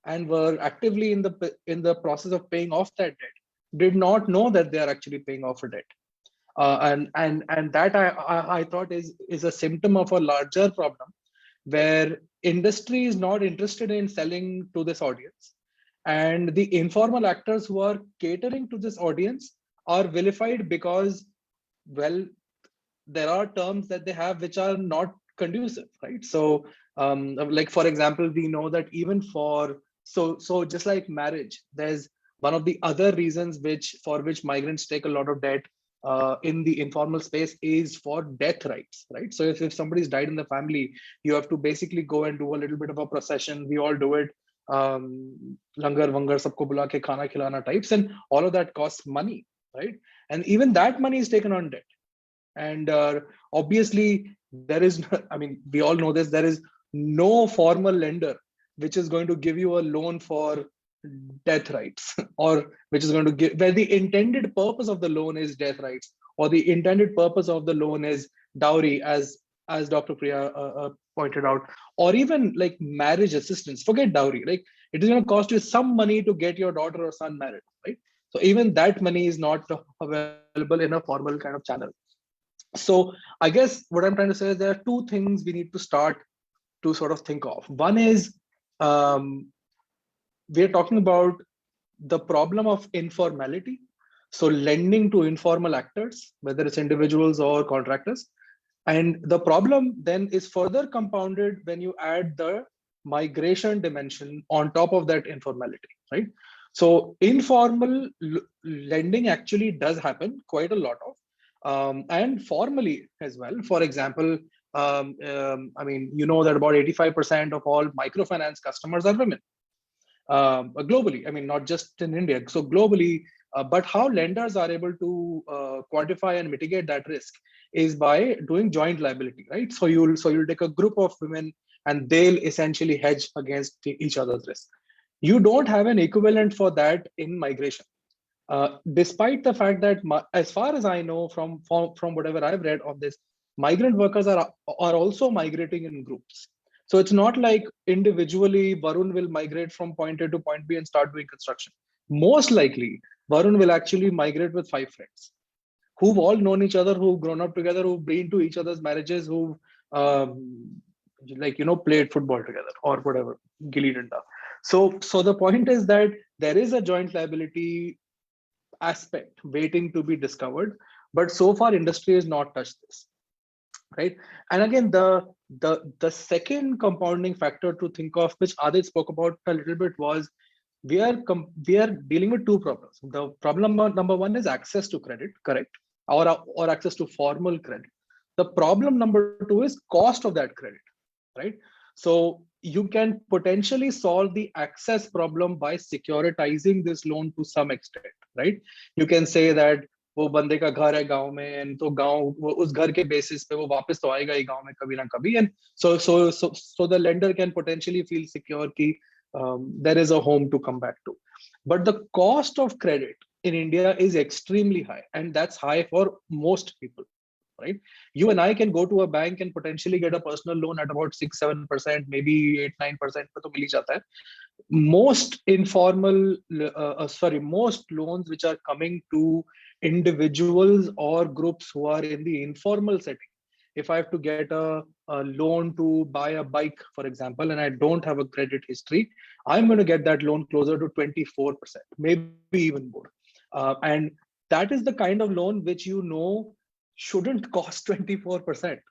and were actively in the process of paying off that debt did not know that they are actually paying off a debt. And that I thought is a symptom of a larger problem, where industry is not interested in selling to this audience, and the informal actors who are catering to this audience are vilified because, well, there are terms that they have which are not conducive, right? So like for example, we know that even for so just like marriage, there's one of the other reasons for which migrants take a lot of debt in the informal space is for death rights, right? So if somebody's died in the family, you have to basically go and do a little bit of a procession. We all do it, langar vangar sabko bula ke khana khilana types, and all of that costs money, right? And even that money is taken on debt. And obviously there is I mean, we all know this, there is no formal lender which is going to give you a loan for death rights or which is going to give, where the intended purpose of the loan is death rights, or the intended purpose of the loan is dowry, as Dr. Priya pointed out, or even like marriage assistance. Forget dowry, like it is going to cost you some money to get your daughter or son married, right? So even that money is not available in a formal kind of channel. So I guess what I'm trying to say is there are two things we need to start to sort of think of. One is we're talking about the problem of informality. So lending to informal actors, whether it's individuals or contractors. And the problem then is further compounded when you add the migration dimension on top of that informality, right? So informal lending actually does happen quite a lot of, and formally as well. For example, I mean, you know that about 85% of all microfinance customers are women. Globally, I mean, not just in India, so globally, but how lenders are able to quantify and mitigate that risk is by doing joint liability, right? So you'll take a group of women and they'll essentially hedge against each other's risk. You don't have an equivalent for that in migration, despite the fact that, as far as I know from whatever I've read of this, migrant workers are also migrating in groups. So it's not like individually Varun will migrate from point A to point B and start doing construction. Most likely, Varun will actually migrate with 5 friends who've all known each other, who've grown up together, who've been to each other's marriages, who've played football together or whatever, gilli danda. So the point is that there is a joint liability aspect waiting to be discovered, but so far industry has not touched this, right? And again, the second compounding factor to think of, which Adit spoke about a little bit, was we are dealing with two problems. The problem number one is access to credit, correct, or access to formal credit. The problem number two is cost of that credit, right? So you can potentially solve the access problem by securitizing this loan to some extent, right? You can say that वो बंदे का घर है गांव में, and तो गांव उस घर के basis पे वो वापस तो आएगा ही गांव में कभी ना कभी, and so the lender can potentially feel secure कि there is a home to come back to. But the cost of credit in India is extremely high, and that's high for most people, right? You and I can go to a bank and potentially get a personal loan at about 6-7%, maybe 8-9%, but to mil hi jata hai. Most most loans which are coming to individuals or groups who are in the informal setting. If I have to get a loan to buy a bike, for example, and I don't have a credit history, I'm going to get that loan closer to 24%, maybe even more. And that is the kind of loan which shouldn't cost 24%,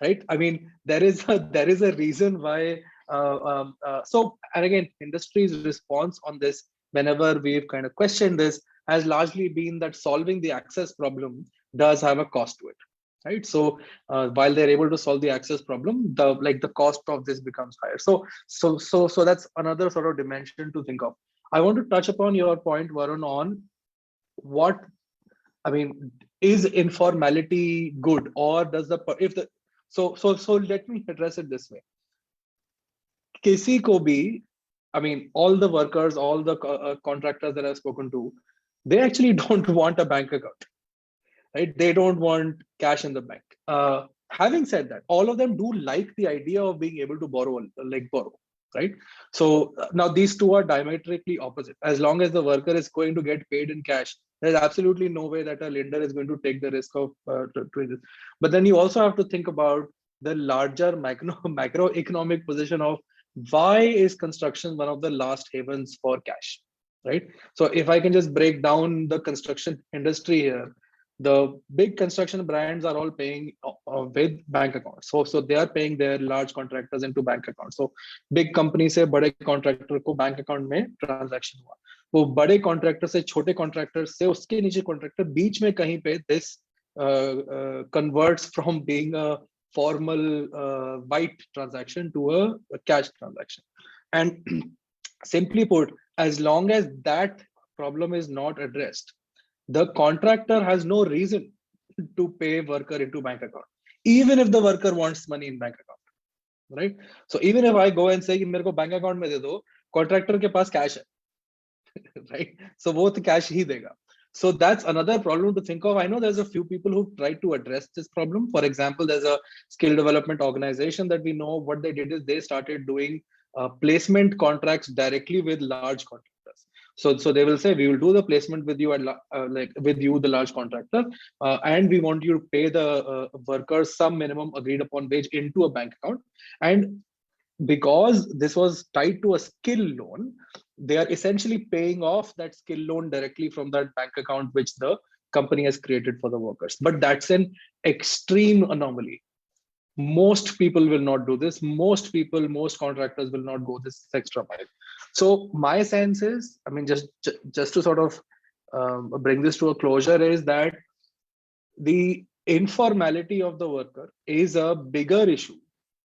right? I mean, there is a reason why. So, and again, industry's response on this, whenever we've kind of questioned this, has largely been that solving the access problem does have a cost to it, right? So while they're able to solve the access problem, the cost of this becomes higher. So that's another sort of dimension to think of. I want to touch upon your point, Varun, on what, I mean, is informality good, or does so let me address it this way. Kisi ko bhi, I mean, all the workers, all the contractors that I've spoken to, they actually don't want a bank account. right? They don't want cash in the bank. Having said that, all of them do like the idea of being able to borrow, right? So now these two are diametrically opposite. As long as the worker is going to get paid in cash, there's absolutely no way that a lender is going to take the risk of doing this. But then you also have to think about the larger macroeconomic position of why is construction one of the last havens for cash, right? So if I can just break down the construction industry here, the big construction brands are all paying with bank accounts. So they are paying their large contractors into bank accounts. So big company से बड़े contractor को bank account में transaction हुआ. वो बड़े contractor से छोटे contractor से उसके नीचे contractor बीच में कहीं पे this converts from being a formal white transaction to a cash transaction. And simply put, as long as that problem is not addressed, the contractor has no reason to pay worker into bank account, even if the worker wants money in bank account, right? So even if I go and say कि मेरे को bank account में दे दो, contractor के पास cash है, right? So वो तो cash ही देगा. So that's another problem to think of. I know there's a few people who tried to address this problem. For example, there's a skill development organization that we know. What they did is they started doing placement contracts directly with large contractors. So they will say, we will do the placement with you at the large contractor, and we want you to pay the workers some minimum agreed upon wage into a bank account. And because this was tied to a skill loan, they are essentially paying off that skill loan directly from that bank account which the company has created for the workers. But that's an extreme anomaly. Most people will not do this. Most contractors will not go this extra mile. So my sense is, I mean, just to sort of bring this to a closure, is that the informality of the worker is a bigger issue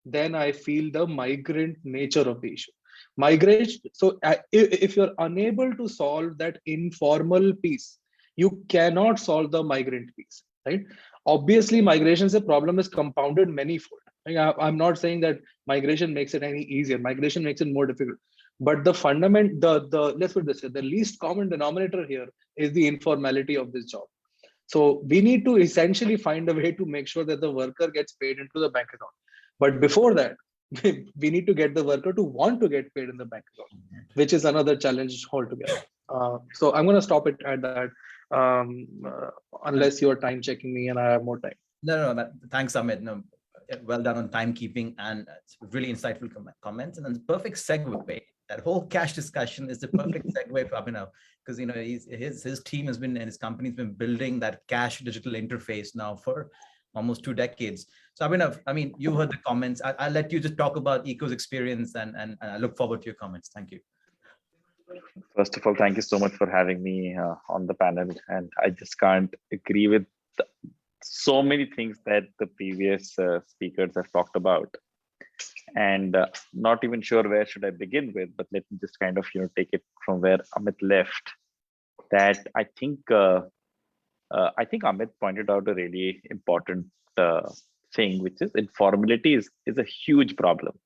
than I feel the migrant nature of the issue. Migration. So if you're unable to solve that informal piece, you cannot solve the migrant piece, right? Obviously, migration's a problem is compounded manifold. I'm not saying that migration makes it any easier. Migration makes it more difficult. But the fundament, let's put it this way, the least common denominator here is the informality of this job. So we need to essentially find a way to make sure that the worker gets paid into the bank account. But before that, we need to get the worker to want to get paid in the bank account, which is another challenge altogether. So I'm going to stop it at that, unless you're time checking me and I have more time. No, thanks, Amit. No, well done on timekeeping, and it's really insightful comments. And then the perfect segue. That whole cash discussion is the perfect segue for Abhinav, because his team has been, and his company's been building that cash digital interface now for almost 2 decades. So Abhinav, I mean, you heard the comments. I'll let you just talk about Eco's experience, and I look forward to your comments. Thank you. First of all, thank you so much for having me on the panel. And I just can't agree with so many things that the previous speakers have talked about. And not even sure where should I begin with, but let me just kind of take it from where Amit left. That I think Amit pointed out a really important thing, which is informality is a huge problem.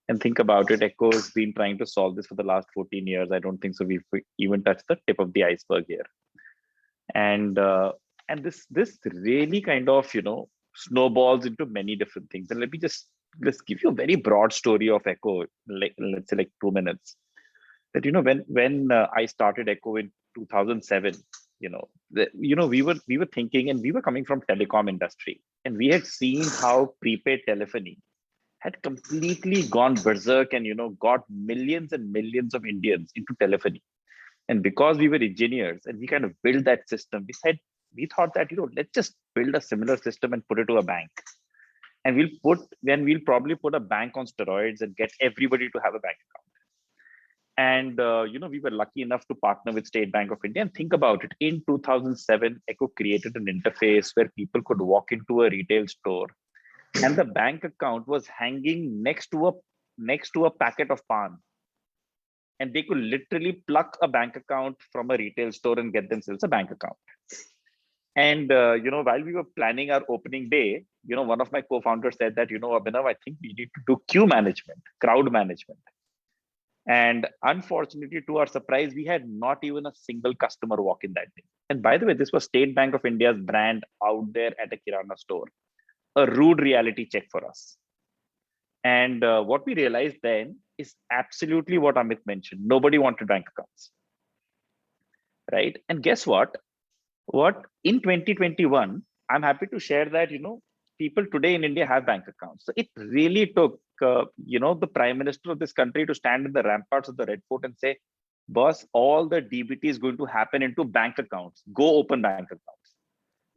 And think about it, Echo has been trying to solve this for the last 14 years. I don't think so we've even touched the tip of the iceberg here. And this really kind of snowballs into many different things. And let me just give you a very broad story of Echo, let's say 2 minutes. That when I started Echo in 2007, we were thinking, and we were coming from telecom industry, and we had seen how prepaid telephony had completely gone berserk and got millions and millions of Indians into telephony. And because we were engineers and we kind of built that system, we thought that let's just build a similar system and put it to a bank. And we'll probably put a bank on steroids and get everybody to have a bank account. And we were lucky enough to partner with State Bank of India. And think about it, in 2007, Echo created an interface where people could walk into a retail store, and the bank account was hanging next to a packet of pan, and they could literally pluck a bank account from a retail store and get themselves a bank account. And while we were planning our opening day, one of my co-founders said that Abhinav, I think we need to do queue management, crowd management. And unfortunately, to our surprise, we had not even a single customer walk in that day. And by the way, this was State Bank of India's brand out there at a Kirana store. A rude reality check for us. And what we realized then is absolutely what Amit mentioned. Nobody wanted bank accounts, right? And guess what? What in 2021, I'm happy to share that, people today in India have bank accounts. So it really took, the Prime Minister of this country to stand in the ramparts of the Red Fort and say, boss, all the DBT is going to happen into bank accounts. Go open bank accounts.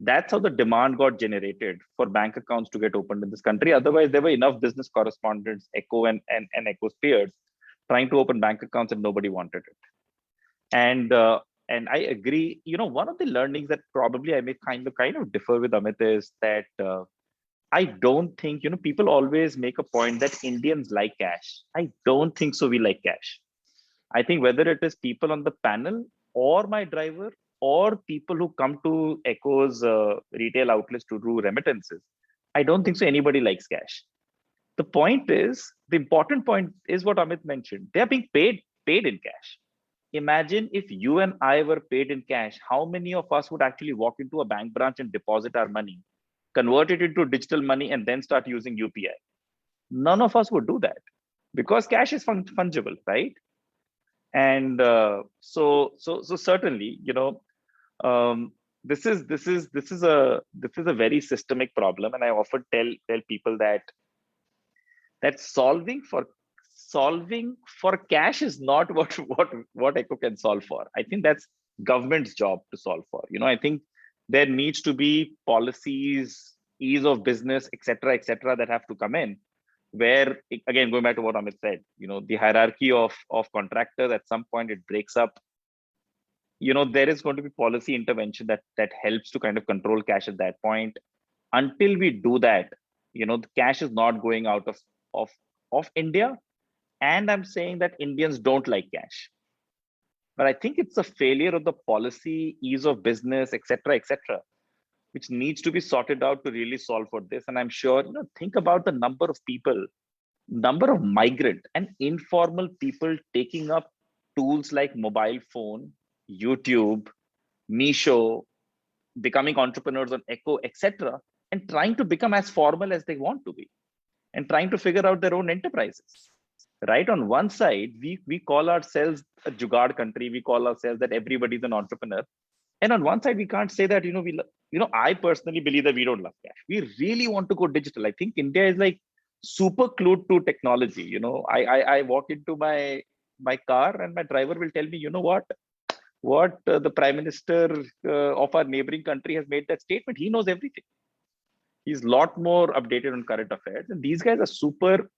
That's how the demand got generated for bank accounts to get opened in this country. Otherwise, there were enough business correspondents, Echo and Echo's peers, trying to open bank accounts and nobody wanted it. And I agree, one of the learnings that probably I may kind of differ with Amit is that I don't think, people always make a point that Indians like cash. I don't think so. We like cash. I think whether it is people on the panel or my driver or people who come to Echo's retail outlets to do remittances, I don't think so anybody likes cash. The important point is what Amit mentioned. They are being paid in cash. Imagine if you and I were paid in cash, how many of us would actually walk into a bank branch and deposit our money, convert it into digital money, and then start using UPI? None of us would do that because cash is fungible, right? And so certainly, this is a very systemic problem, and I often tell people that solving for cash is not what Echo can solve for. I think that's government's job to solve for. I think there needs to be policies, ease of business, etc., that have to come in. Where, again, going back to what Amit said, the hierarchy of contractors, at some point it breaks up. There is going to be policy intervention that helps to kind of control cash at that point. Until we do that, the cash is not going out of India. And I'm saying that Indians don't like cash. But I think it's a failure of the policy, ease of business, etc., which needs to be sorted out to really solve for this. And I'm sure, think about the number of migrant and informal people taking up tools like mobile phone, YouTube, Meesho, becoming entrepreneurs on Echo, etc., and trying to become as formal as they want to be and trying to figure out their own enterprises. Right? On one side, we call ourselves a jugaad country. We call ourselves that everybody's an entrepreneur. And on one side, we can't say that, I personally believe that we don't love cash. We really want to go digital. I think India is like super glued to technology. I walk into my car and my driver will tell me, what the Prime Minister of our neighboring country has made that statement. He knows everything. He's a lot more updated on current affairs. And these guys are super.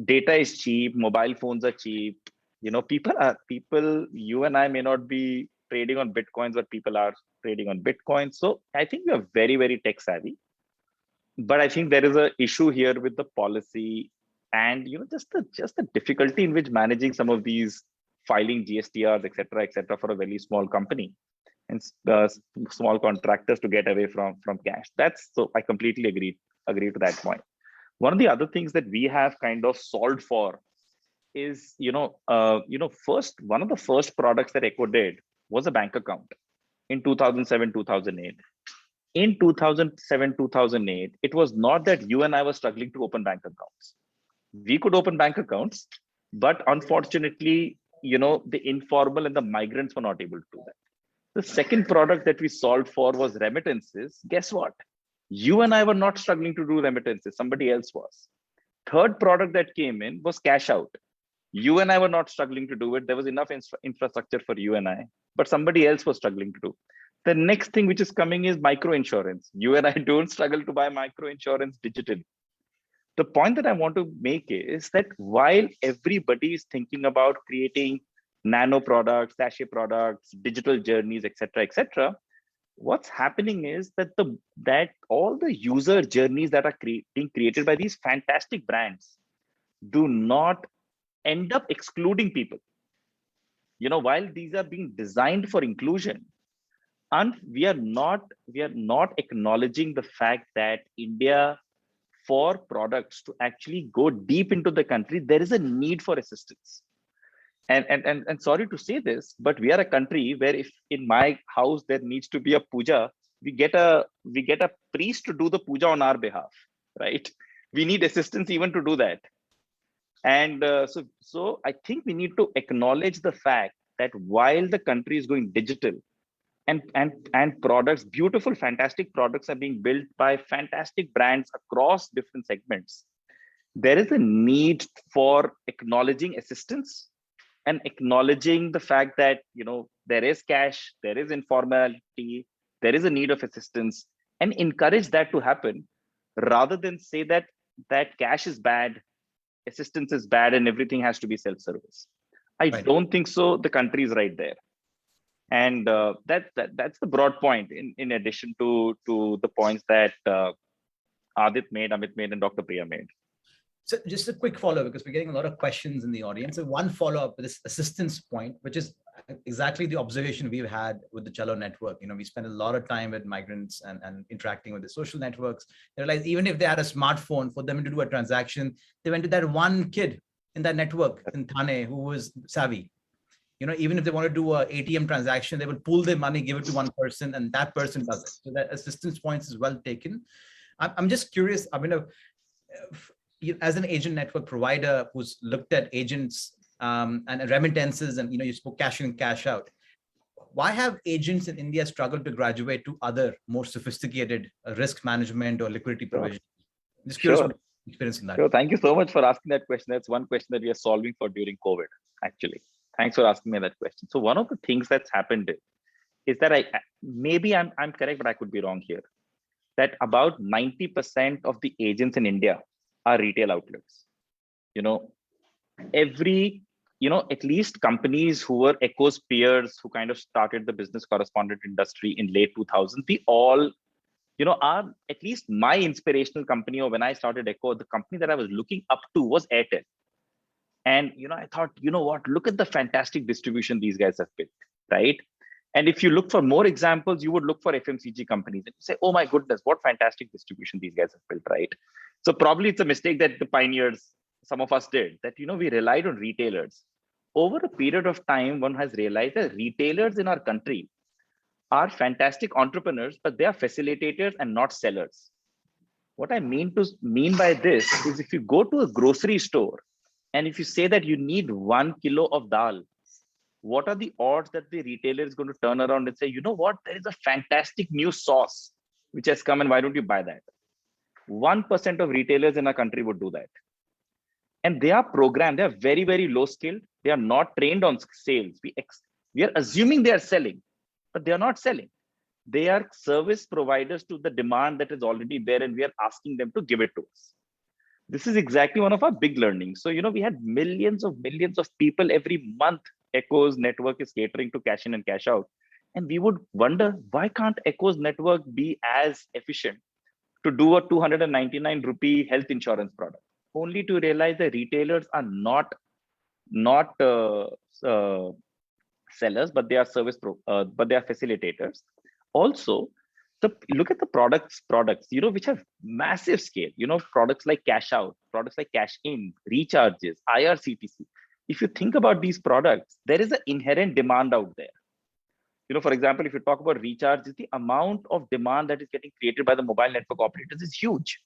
Data is cheap. Mobile phones are cheap. People, you and I may not be trading on Bitcoins, but people are trading on Bitcoin. So I think we are very, very tech savvy. But I think there is an issue here with the policy and, just the difficulty in which managing some of these filing GSTRs, etc., for a very small company and small contractors to get away from cash. So I completely agree to that point. One of the other things that we have kind of solved for is, first, one of the first products that Echo did was a bank account in 2007, 2008. In 2007, 2008, it was not that you and I were struggling to open bank accounts. We could open bank accounts, but unfortunately, the informal and the migrants were not able to do that. The second product that we solved for was remittances. Guess what? You and I were not struggling to do remittances. Somebody else was. Third product that came in was cash out. You and I were not struggling to do it. There was enough infrastructure for you and I, but somebody else was struggling to do. The next thing which is coming is micro insurance. You and I don't struggle to buy micro insurance digitally. The point that I want to make is that while everybody is thinking about creating nano products, sachet products, digital journeys, etc., what's happening is that all the user journeys that are being created by these fantastic brands do not end up excluding people. While these are being designed for inclusion, and we are not acknowledging the fact that India, for products to actually go deep into the country, there is a need for assistance. And sorry to say this, but we are a country where if in my house there needs to be a puja, we get a priest to do the puja on our behalf, right? We need assistance even to do that. And so I think we need to acknowledge the fact that while the country is going digital, and products, beautiful, fantastic products are being built by fantastic brands across different segments, there is a need for acknowledging assistance and acknowledging the fact that, you know, there is cash, there is informality, there is a need of assistance, and encourage that to happen, rather than say that cash is bad, assistance is bad, and everything has to be self-service. I Right. don't think so. The country is right there. And that's the broad point, in addition to the points that Adit made, Amit made, and Dr. Priya made. So just a quick follow, because we're getting a lot of questions in the audience. So one follow-up with this assistance point, which is exactly the observation we've had with the Cello network. You know, we spend a lot of time with migrants and interacting with the social networks. They realize even if they had a smartphone, for them to do a transaction, they went to that one kid in that network in Thane who was savvy. You know, even if they want to do a ATM transaction, they will pool their money, give it to one person, and that person does it. So that assistance points is well taken. I'm just curious, I mean, as an agent network provider who's looked at agents and remittances, and, you know, you spoke cash in, cash out. Why have agents in India struggled to graduate to other more sophisticated risk management or liquidity provision? Just curious what experience in that. Sure. Thank you so much for asking that question. That's one question that we are solving for during COVID, actually. Thanks for asking me that question. So one of the things that's happened is that maybe I'm correct, but I could be wrong here, that about 90% of the agents in India are retail outlets. You know, at least companies who were Echo's peers, who kind of started the business correspondent industry in late 2000s, we all, you know, are, at least my inspirational company, or when I started Echo, the company that I was looking up to was Airtel. And, you know, I thought, you know what, look at the fantastic distribution these guys have built, right? And if you look for more examples, you would look for FMCG companies and say, oh my goodness, what fantastic distribution these guys have built, right? So probably it's a mistake that the pioneers, some of us did, that, you know, we relied on retailers. Over a period of time, one has realized that retailers in our country are fantastic entrepreneurs, but they are facilitators and not sellers. What I mean by this is, if you go to a grocery store, and if you say that you need 1 kilo of dal, what are the odds that the retailer is going to turn around and say, you know what, there is a fantastic new sauce which has come, and why don't you buy that? 1% of retailers in our country would do that. And they are programmed, they are very, very low skilled. They are not trained on sales. We are assuming they are selling, but they are not selling. They are service providers to the demand that is already there, and we are asking them to give it to us. This is exactly one of our big learnings. So, you know, we had millions of people every month. Echo's network is catering to cash in and cash out. And we would wonder, why can't Echo's network be as efficient to do a 299 rupee health insurance product? Only to realize that retailers are not sellers, but they are but they are facilitators. Also, look at the products, you know, which have massive scale, you know, products like cash out, products like cash in, recharges, IRCTC. If you think about these products, there is an inherent demand out there. You know, for example, if you talk about recharges, the amount of demand that is getting created by the mobile network operators is huge.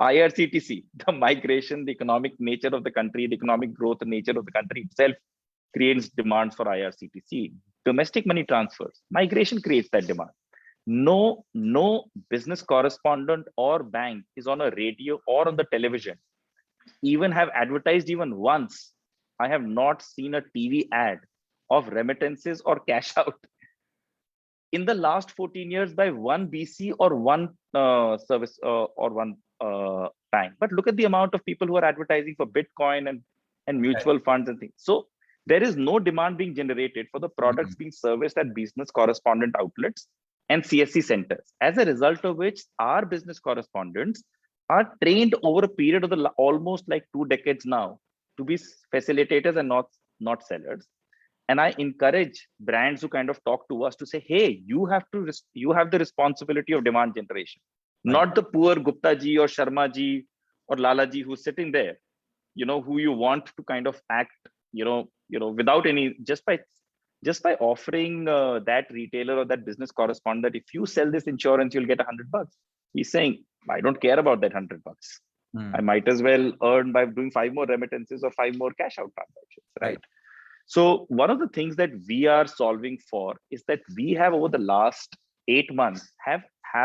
IRCTC, the migration, the economic nature of the country, the economic growth and nature of the country itself creates demands for IRCTC. Domestic money transfers, migration creates that demand. No business correspondent or bank is on a radio or on the television, even have advertised even once. I have not seen a TV ad of remittances or cash out in the last 14 years by one BC or one service or one bank. But look at the amount of people who are advertising for Bitcoin and mutual funds and things. So there is no demand being generated for the products being serviced at business correspondent outlets and CSC centers, as a result of which our business correspondents are trained over a period of almost like 2 decades now to be facilitators and not sellers. And I encourage brands who kind of talk to us to say, hey, you have the responsibility of demand generation, not the poor Gupta ji or Sharma ji or Lala ji who's sitting there, you know, who you want to kind of act without any, just by offering that retailer or that business correspondent that if you sell this insurance, you'll get $100. He's saying, I don't care about that $100. I might as well earn by doing 5 more remittances or 5 more cash out transactions, right? So one of the things that we are solving for is that we have over the last 8 months have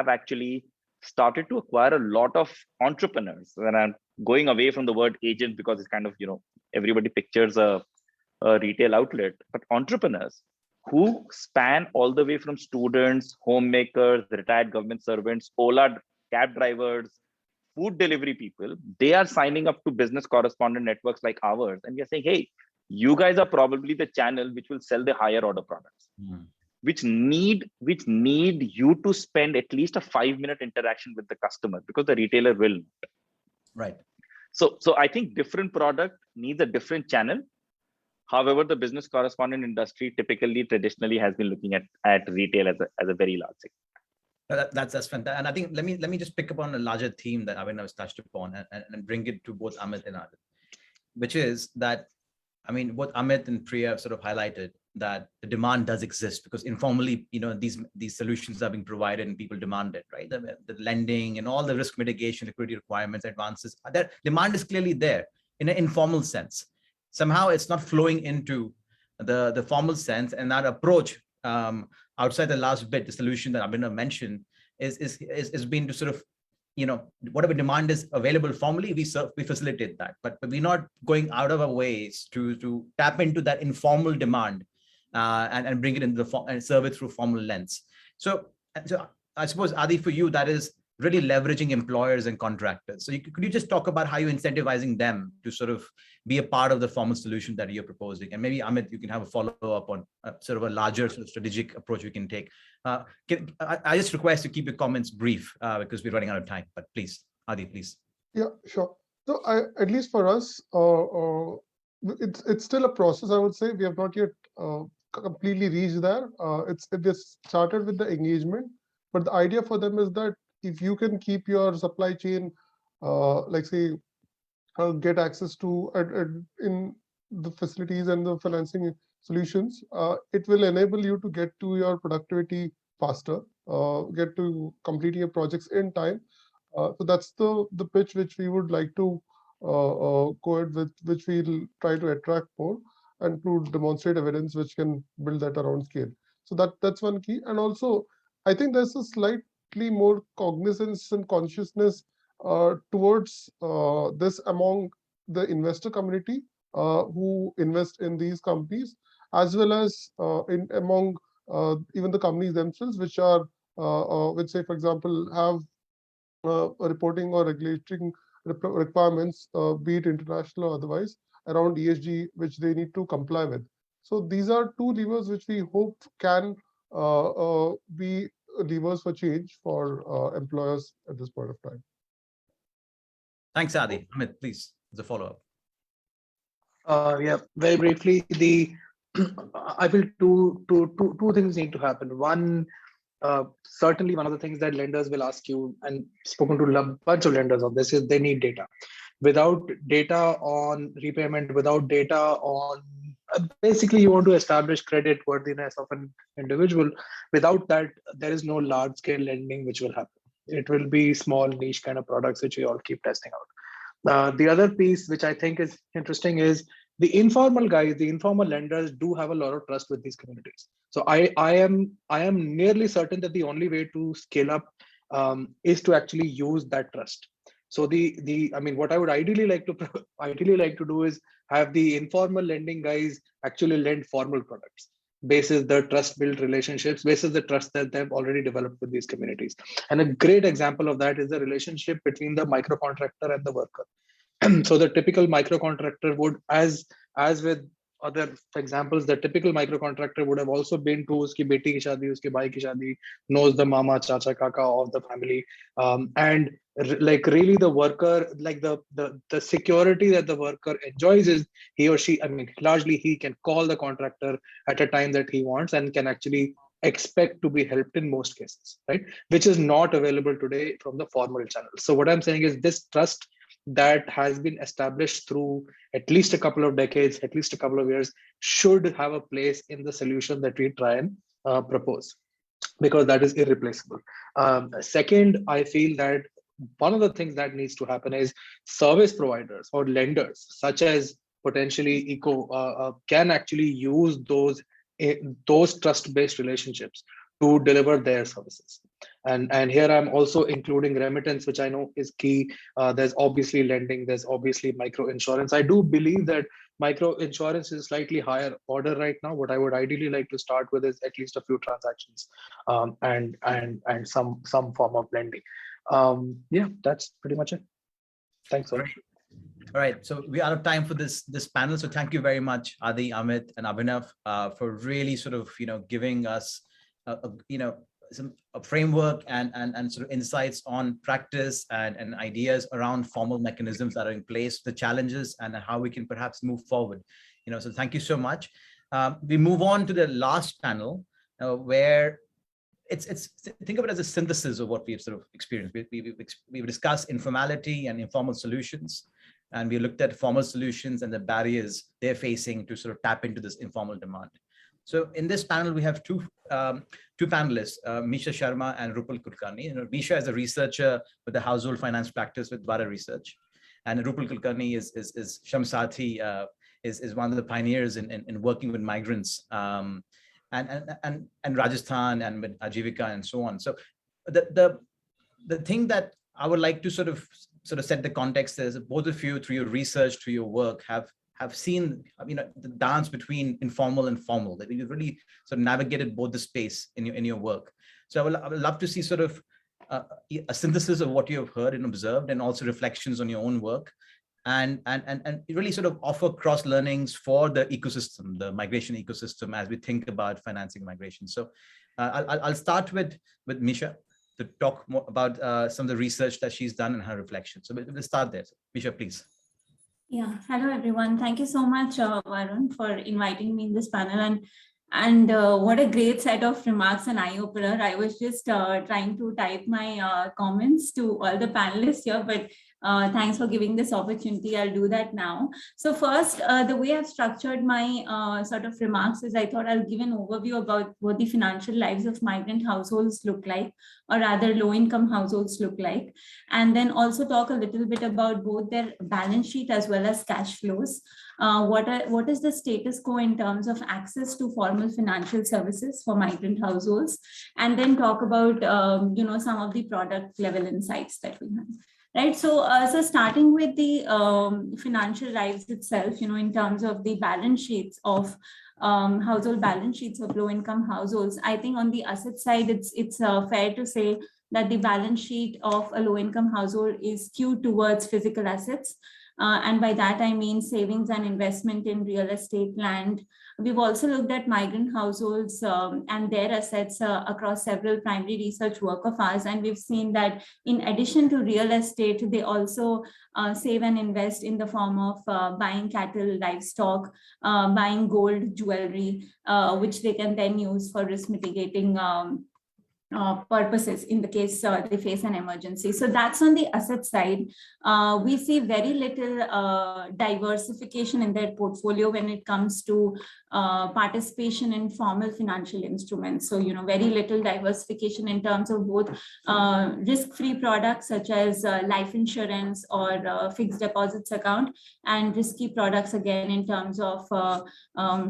actually started to acquire a lot of entrepreneurs. And I'm going away from the word agent because it's kind of, everybody pictures a retail outlet, but entrepreneurs who span all the way from students, homemakers, retired government servants, Ola cab drivers, food delivery people, they are signing up to business correspondent networks like ours. And we are saying, hey, you guys are probably the channel which will sell the higher order products, which need you to spend at least a 5-minute interaction with the customer because the retailer will not. Right. So I think different product needs a different channel. However, the business correspondent industry traditionally has been looking at retail as a very large segment. That's fantastic. And I think let me just pick up on a larger theme that Avinav has touched upon and bring it to both Amit and Adit, which is that, I mean, both Amit and Priya sort of highlighted that the demand does exist because informally, these solutions are being provided and people demand it, right? The lending and all the risk mitigation, liquidity requirements, advances, that demand is clearly there in an informal sense. Somehow it's not flowing into the formal sense, and that approach outside the last bit, the solution that Abhinav mentioned is being to sort of, whatever demand is available formally, we facilitate that, but we're not going out of our ways to tap into that informal demand and bring it into and serve it through formal lens. So I suppose, Adi, for you, that is really leveraging employers and contractors. So could you just talk about how you're incentivizing them to sort of be a part of the formal solution that you're proposing? And maybe Amit, you can have a follow-up on sort of a larger sort of strategic approach we can take. I just request to keep your comments brief because we're running out of time, but please, Adi, please. Yeah, sure. So at least for us, it's still a process, I would say. We have not yet completely reached there. It just started with the engagement, but the idea for them is that if you can keep your supply chain, like say, get access to in the facilities and the financing solutions, it will enable you to get to your productivity faster, get to completing your projects in time. So that's the pitch which we would like to go ahead with, which we'll try to attract more and to demonstrate evidence which can build that around scale. So that's one key. And also, I think there's a slightly more cognizance and consciousness towards this among the investor community who invest in these companies, as well as among even the companies themselves, which are, which say, for example, have reporting or regulatory requirements, be it international or otherwise, around ESG, which they need to comply with. So these are two levers which we hope can be levers for change for employers at this point of time. Thanks, Adi. Amit, please, as a follow-up. Yeah, very briefly, I feel two things need to happen. One, certainly one of the things that lenders will ask you, and spoken to a bunch of lenders on this, is they need data. Without data on repayment, without data on basically you want to establish credit worthiness of an individual. Without that, there is no large scale lending which will happen. It will be small niche kind of products which we all keep testing out. The other piece which I think is interesting is the informal guys, the informal lenders do have a lot of trust with these communities. So I am nearly certain that the only way to scale up is to actually use that trust. So I mean, what I would ideally like to do is have the informal lending guys actually lend formal products, basis the trust built relationships, basis the trust that they've already developed with these communities. And a great example of that is the relationship between the microcontractor and the worker. So the typical microcontractor would, as with other examples, the typical microcontractor would have also been to uski beti ki shadi, uski bhai ki shadi, knows the mama, chacha, kaka of the family, and like really the worker, like the security that the worker enjoys is he or she, I mean, largely he can call the contractor at a time that he wants and can actually expect to be helped in most cases, right? Which is not available today from the formal channel. So what I'm saying is this trust that has been established through at least a couple of decades, at least a couple of years, should have a place in the solution that we try and propose, because that is irreplaceable. Second, I feel that one of the things that needs to happen is service providers or lenders, such as potentially ECO, can actually use those trust-based relationships to deliver their services. And here I'm also including remittance, which I know is key. There's obviously lending, there's obviously micro insurance. I do believe that micro insurance is slightly higher order right now. What I would ideally like to start with is at least a few transactions, and some form of lending. Yeah, that's pretty much it. Thanks. All right, so we are out of time for this panel. So thank you very much, Adi, Amit, and Abhinav, for really sort of giving us a framework and sort of insights on practice and ideas around formal mechanisms that are in place, the challenges, and how we can perhaps move forward. So thank you so much. We move on to the last panel, where it's think of it as a synthesis of what we've sort of experienced. We've discussed informality and informal solutions, and we looked at formal solutions and the barriers they're facing to sort of tap into this informal demand. So in this panel, we have two panelists, Misha Sharma and Rupal Kulkarni. Misha is a researcher with the household finance practice with Vara Research, and Rupal Kulkarni is Shamsathi, is one of the pioneers in working with migrants, and Rajasthan and with Ajivika and so on. So the thing that I would like to sort of set the context is both of you, through your research, through your work, have seen the dance between informal and formal, that you've really sort of navigated both the space in your work. So I would love to see sort of a synthesis of what you have heard and observed, and also reflections on your own work, and really sort of offer cross learnings for the ecosystem, the migration ecosystem, as we think about financing migration. So I'll start with Misha to talk more about some of the research that she's done and her reflections. So we'll start there. Misha, please. Yeah, hello everyone. Thank you so much, Varun, for inviting me in this panel, and what a great set of remarks and eye-opener. I was just trying to type my comments to all the panelists here, but thanks for giving this opportunity. I'll do that now. So first, the way I've structured my sort of remarks is I thought I'll give an overview about what the financial lives of migrant households look like, or rather low-income households look like, and then also talk a little bit about both their balance sheet as well as cash flows. What is the status quo in terms of access to formal financial services for migrant households, and then talk about some of the product level insights that we have. Right, so starting with the financial lives itself, in terms of the balance sheets of household balance sheets of low-income households, I think on the asset side, it's fair to say that the balance sheet of a low-income household is skewed towards physical assets. And by that, I mean savings and investment in real estate, land. We've also looked at migrant households and their assets across several primary research work of ours. And we've seen that in addition to real estate, they also save and invest in the form of buying cattle, livestock, buying gold, jewelry, which they can then use for risk mitigating purposes in the case they face an emergency. So that's on the asset side. We see very little diversification in their portfolio when it comes to participation in formal financial instruments. So, very little diversification in terms of both risk-free products such as life insurance or fixed deposits account, and risky products again in terms of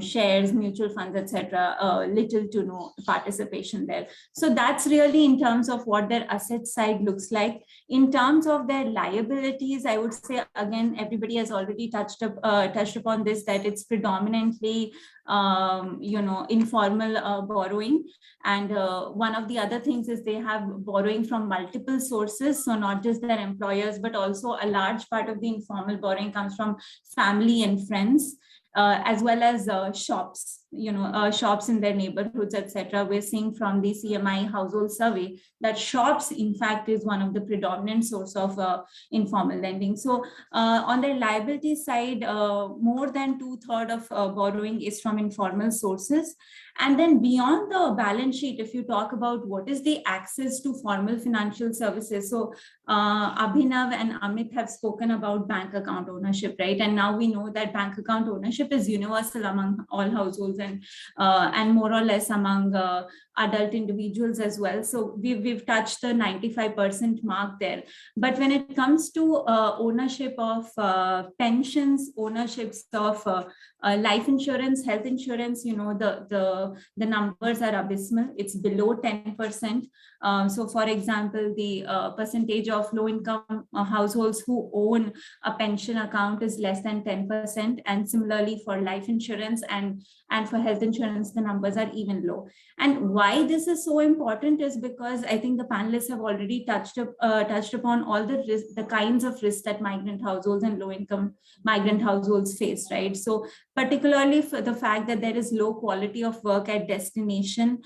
shares, mutual funds, etc. Little to no participation there. So that's really in terms of what their asset side looks like. In terms of their liabilities, I would say, again, everybody has already touched upon this, that it's predominantly informal borrowing. And one of the other things is they have borrowing from multiple sources. So not just their employers, but also a large part of the informal borrowing comes from family and friends, as well as shops. shops in their neighborhoods, etc. We're seeing from the CMI household survey that shops, in fact, is one of the predominant source of informal lending. So on the liability side, more than 2/3 of borrowing is from informal sources. And then beyond the balance sheet, if you talk about what is the access to formal financial services, so Abhinav and Amit have spoken about bank account ownership, right? And now we know that bank account ownership is universal among all households and more or less among adult individuals as well. So we've touched the 95% mark there. But when it comes to ownership of pensions, ownerships of life insurance, health insurance, the numbers are abysmal. It's below 10%. So for example, the percentage of low income households who own a pension account is less than 10%. And similarly for life insurance and for health insurance, the numbers are even low. And why this is so important is because I think the panelists have already touched upon all the kinds of risks that migrant households and low income migrant households face, right? So particularly for the fact that there is low quality of work at destination,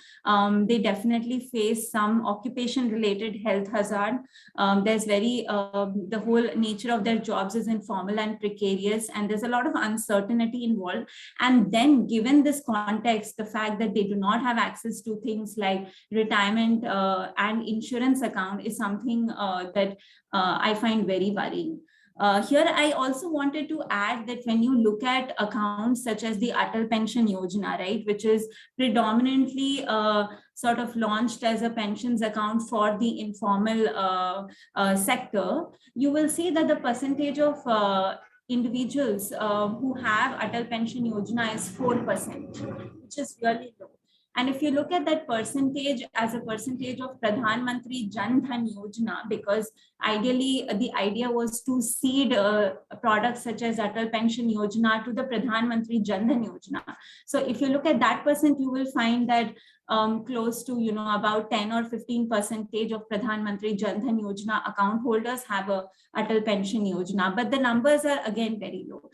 they definitely face some occupation related health hazard. There's the whole nature of their jobs is informal and precarious, and there's a lot of uncertainty involved. And then given this context, the fact that they do not have access to things like retirement and insurance account is something that I find very worrying. Here, I also wanted to add that when you look at accounts such as the Atal Pension Yojana, right, which is predominantly sort of launched as a pensions account for the informal sector, you will see that the percentage of individuals who have Atal Pension Yojana is 4%, which is really low. And if you look at that percentage as a percentage of Pradhan Mantri Jan Dhan Yojana, because ideally the idea was to seed products such as Atal Pension Yojana to the Pradhan Mantri Jan Dhan Yojana. So if you look at that percent, you will find that close to about 10 or 15% of Pradhan Mantri Jan Dhan Yojana account holders have a Atal Pension Yojana, but the numbers are again very low.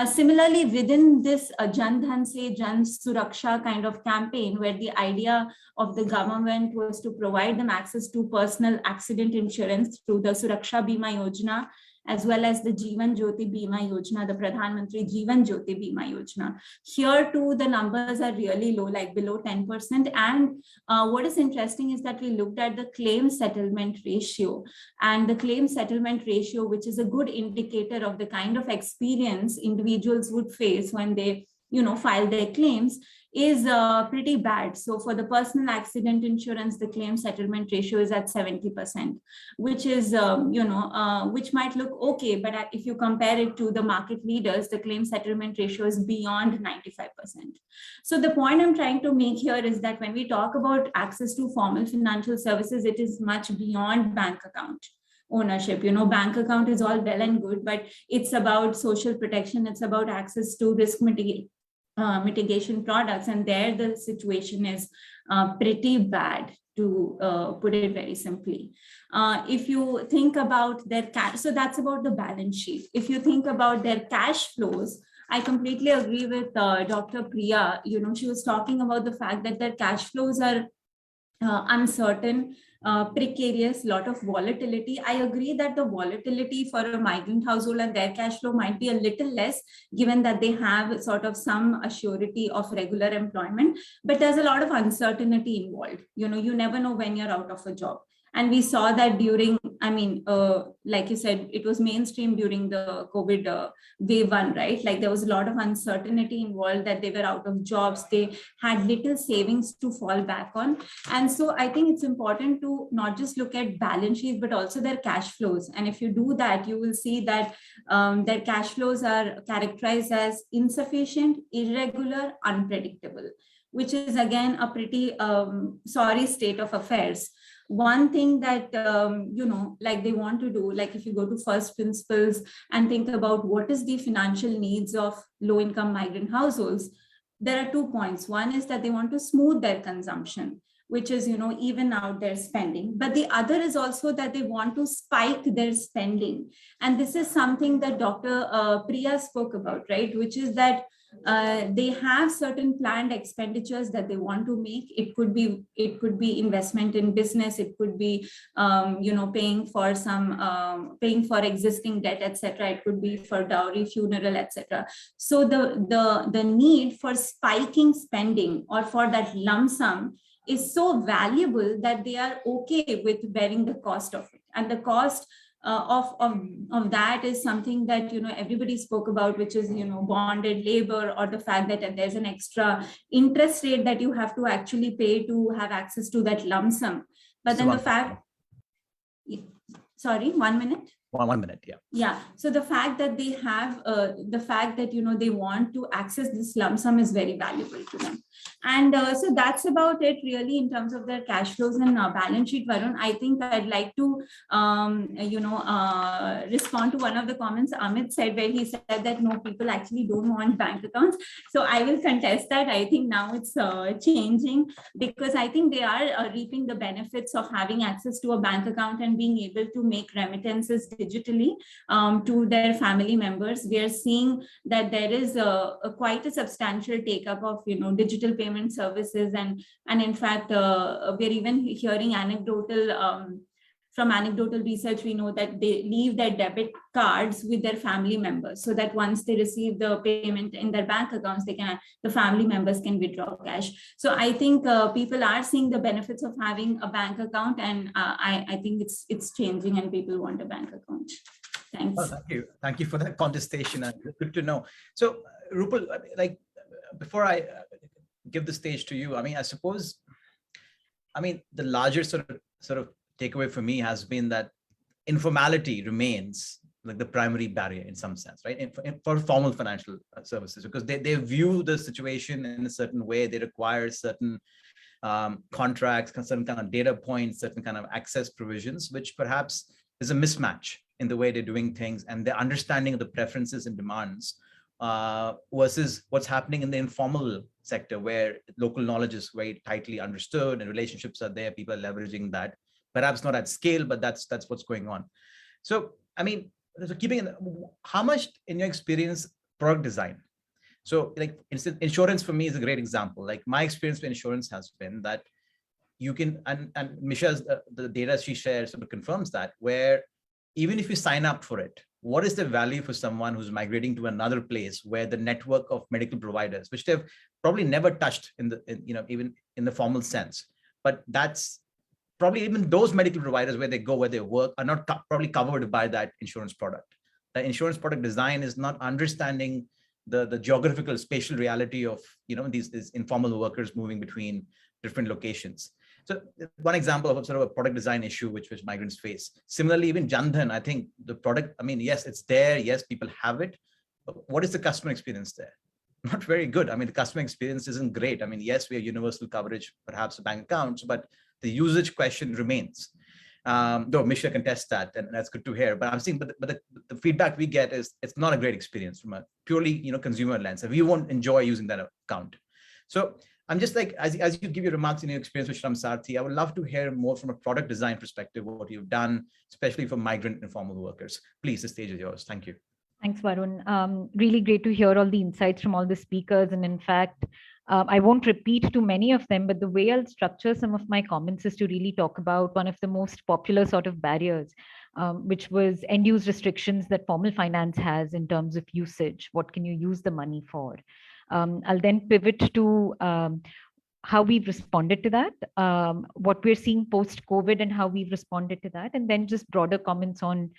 Similarly, within this Jan Dhan se Jan Suraksha kind of campaign, where the idea of the government was to provide them access to personal accident insurance through the Suraksha Bima Yojana, as well as the Jeevan Jyoti Bima Yojana, the Pradhan Mantri Jeevan Jyoti Bima Yojana. Here too, the numbers are really low, like below 10%. And what is interesting is that we looked at the claim settlement ratio, and the claim settlement ratio, which is a good indicator of the kind of experience individuals would face when they file their claims, is pretty bad. So for the personal accident insurance, the claim settlement ratio is at 70%, which is, which might look okay, but if you compare it to the market leaders, the claim settlement ratio is beyond 95%. So the point I'm trying to make here is that when we talk about access to formal financial services, it is much beyond bank account ownership. Bank account is all well and good, but it's about social protection. It's about access to risk mitigation products, and there the situation is pretty bad, to put it very simply. If you think about their cash, so that's about the balance sheet. If you think about their cash flows, I completely agree with Dr. Priya. She was talking about the fact that their cash flows are uncertain, precarious, lot of volatility. I agree that the volatility for a migrant household and their cash flow might be a little less, given that they have sort of some assurity of regular employment, but there's a lot of uncertainty involved. You never know when you're out of a job. And we saw that during, like you said, it was mainstream during the COVID wave 1, right? Like there was a lot of uncertainty involved, that they were out of jobs. They had little savings to fall back on. And so I think it's important to not just look at balance sheets, but also their cash flows. And if you do that, you will see that their cash flows are characterized as insufficient, irregular, unpredictable, which is again a pretty sorry state of affairs. One thing that, like they want to do, like if you go to first principles and think about what is the financial needs of low-income migrant households, there are 2 points. One is that they want to smooth their consumption, which is, even out their spending. But the other is also that they want to spike their spending. And this is something that Dr. Priya spoke about, right? Which is that they have certain planned expenditures that they want to make. It could be investment in business. It could be paying for paying for existing debt, etc. It could be for dowry, funeral, etc. So the need for spiking spending or for that lump sum is so valuable that they are okay with bearing the cost of it. And the cost of that is something that everybody spoke about, which is bonded labor, or the fact that there's an extra interest rate that you have to actually pay to have access to that lump sum. But then the fact, sorry, 1 minute. 1 minute, yeah. Yeah. So the fact that they have, they want to access this lump sum is very valuable to them. And so that's about it really in terms of their cash flows and balance sheet. Varun, I think I'd like to, respond to one of the comments Amit said, where he said that no, people actually don't want bank accounts. So I will contest that. I think now it's changing, because I think they are reaping the benefits of having access to a bank account and being able to make remittances digitally to their family members. We are seeing that there is quite a substantial take up of digital payment services, and in fact we're even hearing from anecdotal research, we know that they leave their debit cards with their family members, so that once they receive the payment in their bank accounts, the family members can withdraw cash. So I think people are seeing the benefits of having a bank account, and I think it's changing, and people want a bank account. Thanks. Oh, thank you for that contestation. Good to know. So Rupal, like, before I give the stage to you, I suppose the larger sort of takeaway for me has been that informality remains like the primary barrier in some sense, right? For formal financial services, because they view the situation in a certain way. They require certain contracts, certain kind of data points, certain kind of access provisions, which perhaps is a mismatch in the way they're doing things and their understanding of the preferences and demands versus what's happening in the informal sector, where local knowledge is very tightly understood and relationships are there. People are leveraging that, perhaps not at scale, but that's what's going on. So, so keeping how much in your experience product design? So like insurance for me is a great example. Like my experience with insurance has been that you can, and Misha's the data she shares sort of confirms that, where even if you sign up for it, what is the value for someone who's migrating to another place where the network of medical providers, which they've probably never touched even in the formal sense, but that's probably even those medical providers where they go, where they work, are not probably covered by that insurance product. The insurance product design is not understanding the geographical spatial reality of these informal workers moving between different locations. So one example of sort of a product design issue which migrants face. Similarly, even Jandhan, I think the product, yes, it's there. Yes, people have it. But what is the customer experience there? Not very good. The customer experience isn't great. Yes, we have universal coverage, perhaps bank accounts, but the usage question remains. Though Misha can test that, and that's good to hear. But I'm saying, but the feedback we get is it's not a great experience from a purely consumer lens, and we won't enjoy using that account. So I'm just like, as you give your remarks in your experience with Shram Sarthi, I would love to hear more from a product design perspective, what you've done, especially for migrant informal workers. Please, the stage is yours. Thank you. Thanks, Varun. Really great to hear all the insights from all the speakers. And in fact, I won't repeat too many of them, but the way I'll structure some of my comments is to really talk about one of the most popular sort of barriers, which was end-use restrictions that formal finance has in terms of usage. What can you use the money for? I'll then pivot to how we've responded to that, what we're seeing post-COVID and how we've responded to that, and then just broader comments on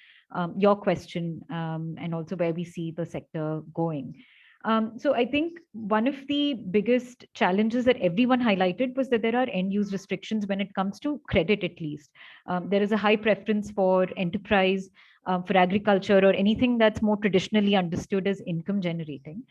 your question and also where we see the sector going. So I think one of the biggest challenges that everyone highlighted was that there are end-use restrictions when it comes to credit, at least. There is a high preference for enterprise, for agriculture, or anything that's more traditionally understood as income generating.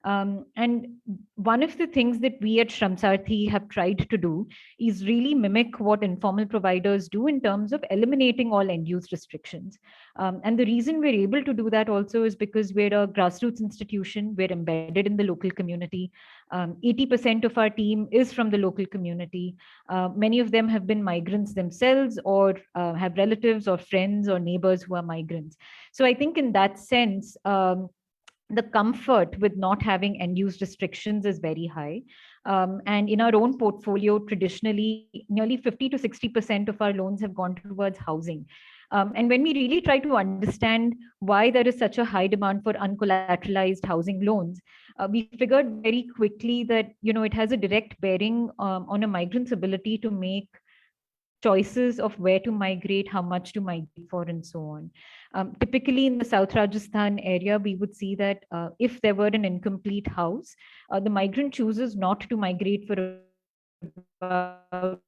And one of the things that we at Shram Sarthi have tried to do is really mimic what informal providers do in terms of eliminating all end-use restrictions. And the reason we're able to do that also is because we're a grassroots institution, we're embedded in the local community. 80% of our team is from the local community. Many of them have been migrants themselves, or have relatives or friends or neighbors who are migrants. So I think in that sense, the comfort with not having end-use restrictions is very high. And in our own portfolio, traditionally, nearly 50 to 60% of our loans have gone towards housing. And when we really try to understand why there is such a high demand for uncollateralized housing loans, we figured very quickly that, it has a direct bearing on a migrant's ability to make choices of where to migrate, how much to migrate for, and so on. Typically in the South Rajasthan area, we would see that if there were an incomplete house, the migrant chooses not to migrate for about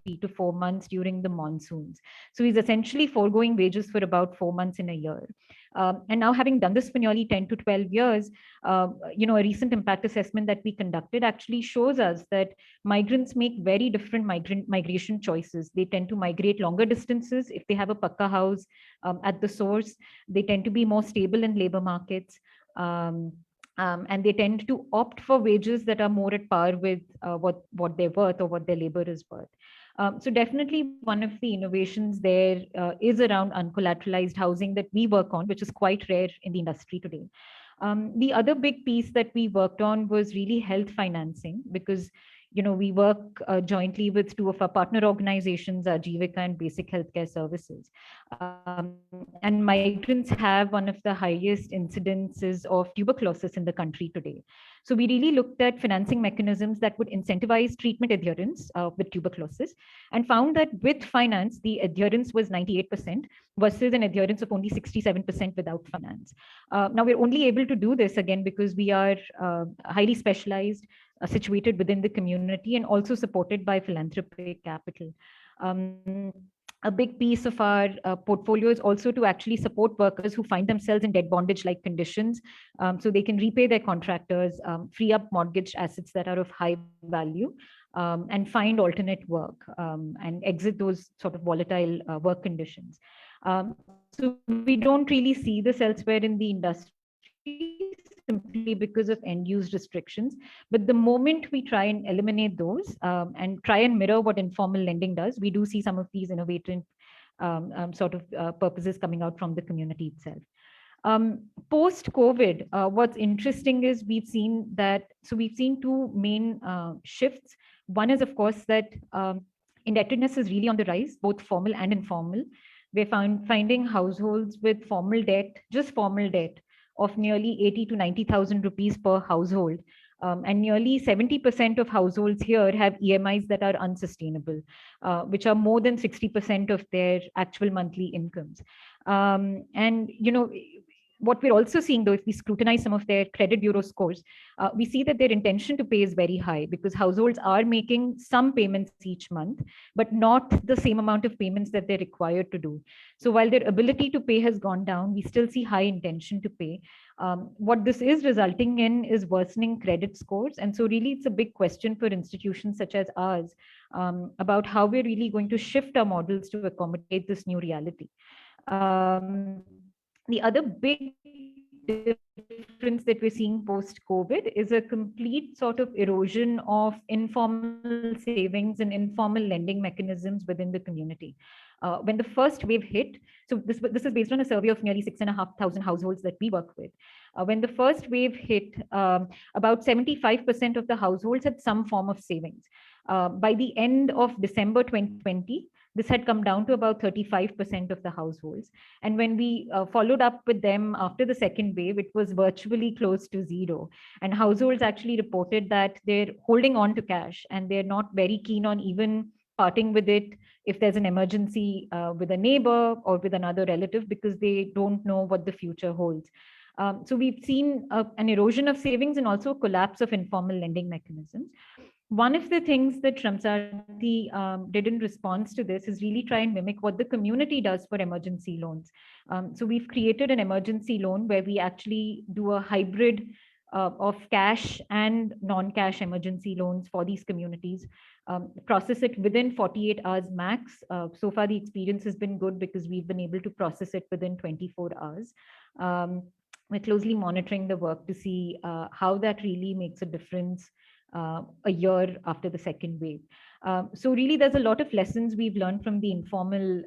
3 to 4 months during the monsoons. So he's essentially foregoing wages for about 4 months in a year. And now, having done this for nearly 10 to 12 years, a recent impact assessment that we conducted actually shows us that migrants make very different migration choices. They tend to migrate longer distances if they have a pakka house at the source. They tend to be more stable in labor markets. And they tend to opt for wages that are more at par with what they're worth or what their labor is worth. So definitely one of the innovations there is around uncollateralized housing that we work on, which is quite rare in the industry today. The other big piece that we worked on was really health financing, because we work jointly with two of our partner organizations, Jeevika and Basic Healthcare Services. And migrants have one of the highest incidences of tuberculosis in the country today. So we really looked at financing mechanisms that would incentivize treatment adherence with tuberculosis, and found that with finance, the adherence was 98% versus an adherence of only 67% without finance. Now we're only able to do this again because we are highly specialized, situated within the community, and also supported by philanthropic capital. A big piece of our portfolio is also to actually support workers who find themselves in debt bondage-like conditions, so they can repay their contractors, free up mortgage assets that are of high value, and find alternate work, and exit those sort of volatile work conditions. So we don't really see this elsewhere in the industry, simply because of end-use restrictions. But the moment we try and eliminate those and try and mirror what informal lending does, we do see some of these innovative sort of purposes coming out from the community itself. Post-COVID, what's interesting is we've seen two main shifts. One is, of course, that indebtedness is really on the rise, both formal and informal. We're finding households with formal debt, just formal debt, of nearly 80 to 90,000 rupees per household. And nearly 70% of households here have EMIs that are unsustainable, which are more than 60% of their actual monthly incomes. And what we're also seeing, though, if we scrutinize some of their credit bureau scores, we see that their intention to pay is very high, because households are making some payments each month, but not the same amount of payments that they're required to do. So while their ability to pay has gone down, we still see high intention to pay. What this is resulting in is worsening credit scores. And so really, it's a big question for institutions such as ours about how we're really going to shift our models to accommodate this new reality. The other big difference that we're seeing post-COVID is a complete sort of erosion of informal savings and informal lending mechanisms within the community. When the first wave hit, so this is based on a survey of nearly 6,500 households that we work with. When the first wave hit, about 75% of the households had some form of savings. By the end of December 2020, this had come down to about 35% of the households. And when we followed up with them after the second wave, it was virtually close to zero. And households actually reported that they're holding on to cash, and they're not very keen on even parting with it if there's an emergency with a neighbor or with another relative, because they don't know what the future holds. So we've seen an erosion of savings and also a collapse of informal lending mechanisms. One of the things that Shamsati did in response to this is really try and mimic what the community does for emergency loans. So we've created an emergency loan where we actually do a hybrid of cash and non-cash emergency loans for these communities, process it within 48 hours max. So far, the experience has been good because we've been able to process it within 24 hours. We're closely monitoring the work to see how that really makes a difference a year after the second wave. So really, there's a lot of lessons we've learned from the informal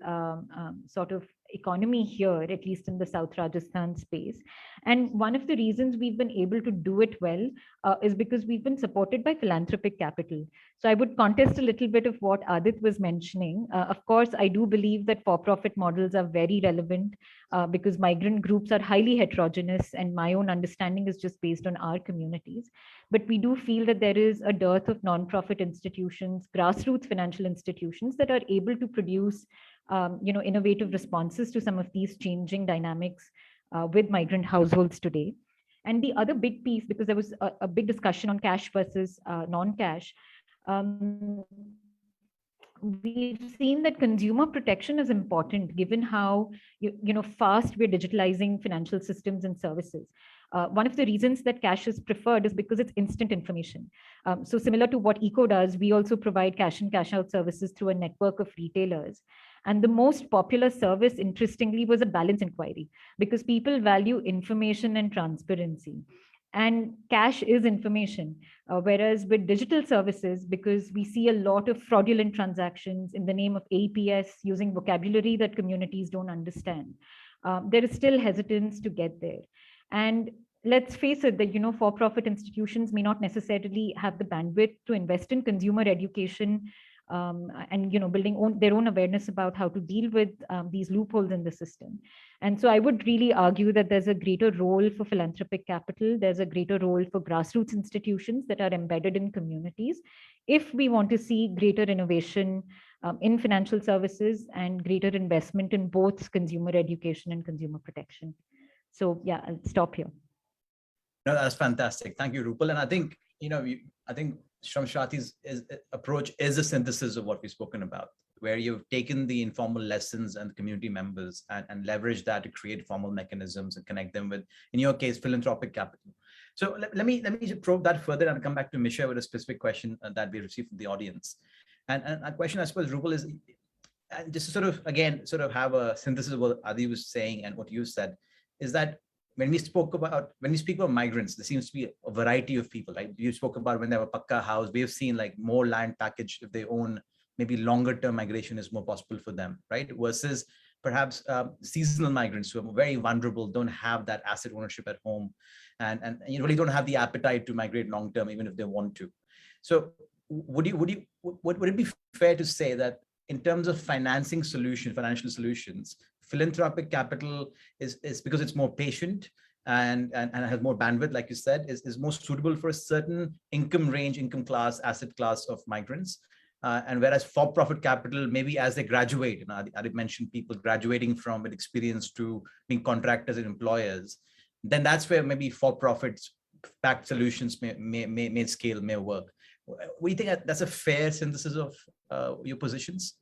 sort of economy here, at least in the South Rajasthan space. And one of the reasons we've been able to do it well is because we've been supported by philanthropic capital. So I would contest a little bit of what Adit was mentioning. Of course, I do believe that for-profit models are very relevant because migrant groups are highly heterogeneous, and my own understanding is just based on our communities. But we do feel that there is a dearth of non-profit institutions, grassroots financial institutions that are able to produce innovative responses to some of these changing dynamics with migrant households today. And the other big piece, because there was a big discussion on cash versus non-cash, we've seen that consumer protection is important given how fast we're digitalizing financial systems and services. One of the reasons that cash is preferred is because it's instant information. So similar to what ECO does, we also provide cash in, cash out services through a network of retailers. And the most popular service, interestingly, was a balance inquiry, because people value information and transparency. And cash is information, whereas with digital services, because we see a lot of fraudulent transactions in the name of APS using vocabulary that communities don't understand, there is still hesitance to get there. And let's face it, that for-profit institutions may not necessarily have the bandwidth to invest in consumer education and building their own awareness about how to deal with these loopholes in the system. And so I would really argue that there's a greater role for philanthropic capital. There's a greater role for grassroots institutions that are embedded in communities if we want to see greater innovation in financial services and greater investment in both consumer education and consumer protection. So yeah, I'll stop here. No, that's fantastic. Thank you, Rupal. And I think, I think Shamshati's approach is a synthesis of what we've spoken about, where you've taken the informal lessons and community members and leveraged that to create formal mechanisms and connect them with, in your case, philanthropic capital. So let me probe that further and come back to Misha with a specific question that we received from the audience. And a question, I suppose, Rupal, is just to sort of have a synthesis of what Adi was saying and what you said, is that when we speak about migrants, there seems to be a variety of people, right? You spoke about when they have a pakka house. We have seen like more land package if they own, maybe longer term migration is more possible for them, right? Versus perhaps seasonal migrants who are very vulnerable, don't have that asset ownership at home, and you really don't have the appetite to migrate long term, even if they want to. So would it be fair to say that in terms of financial solutions, philanthropic capital is because it's more patient and has more bandwidth, like you said, is more suitable for a certain income range, income class, asset class of migrants. And whereas for-profit capital, maybe as they graduate, I did mention people graduating from with experience to being contractors and employers, then that's where maybe for-profit backed solutions may scale, may work. We think that's a fair synthesis of your positions?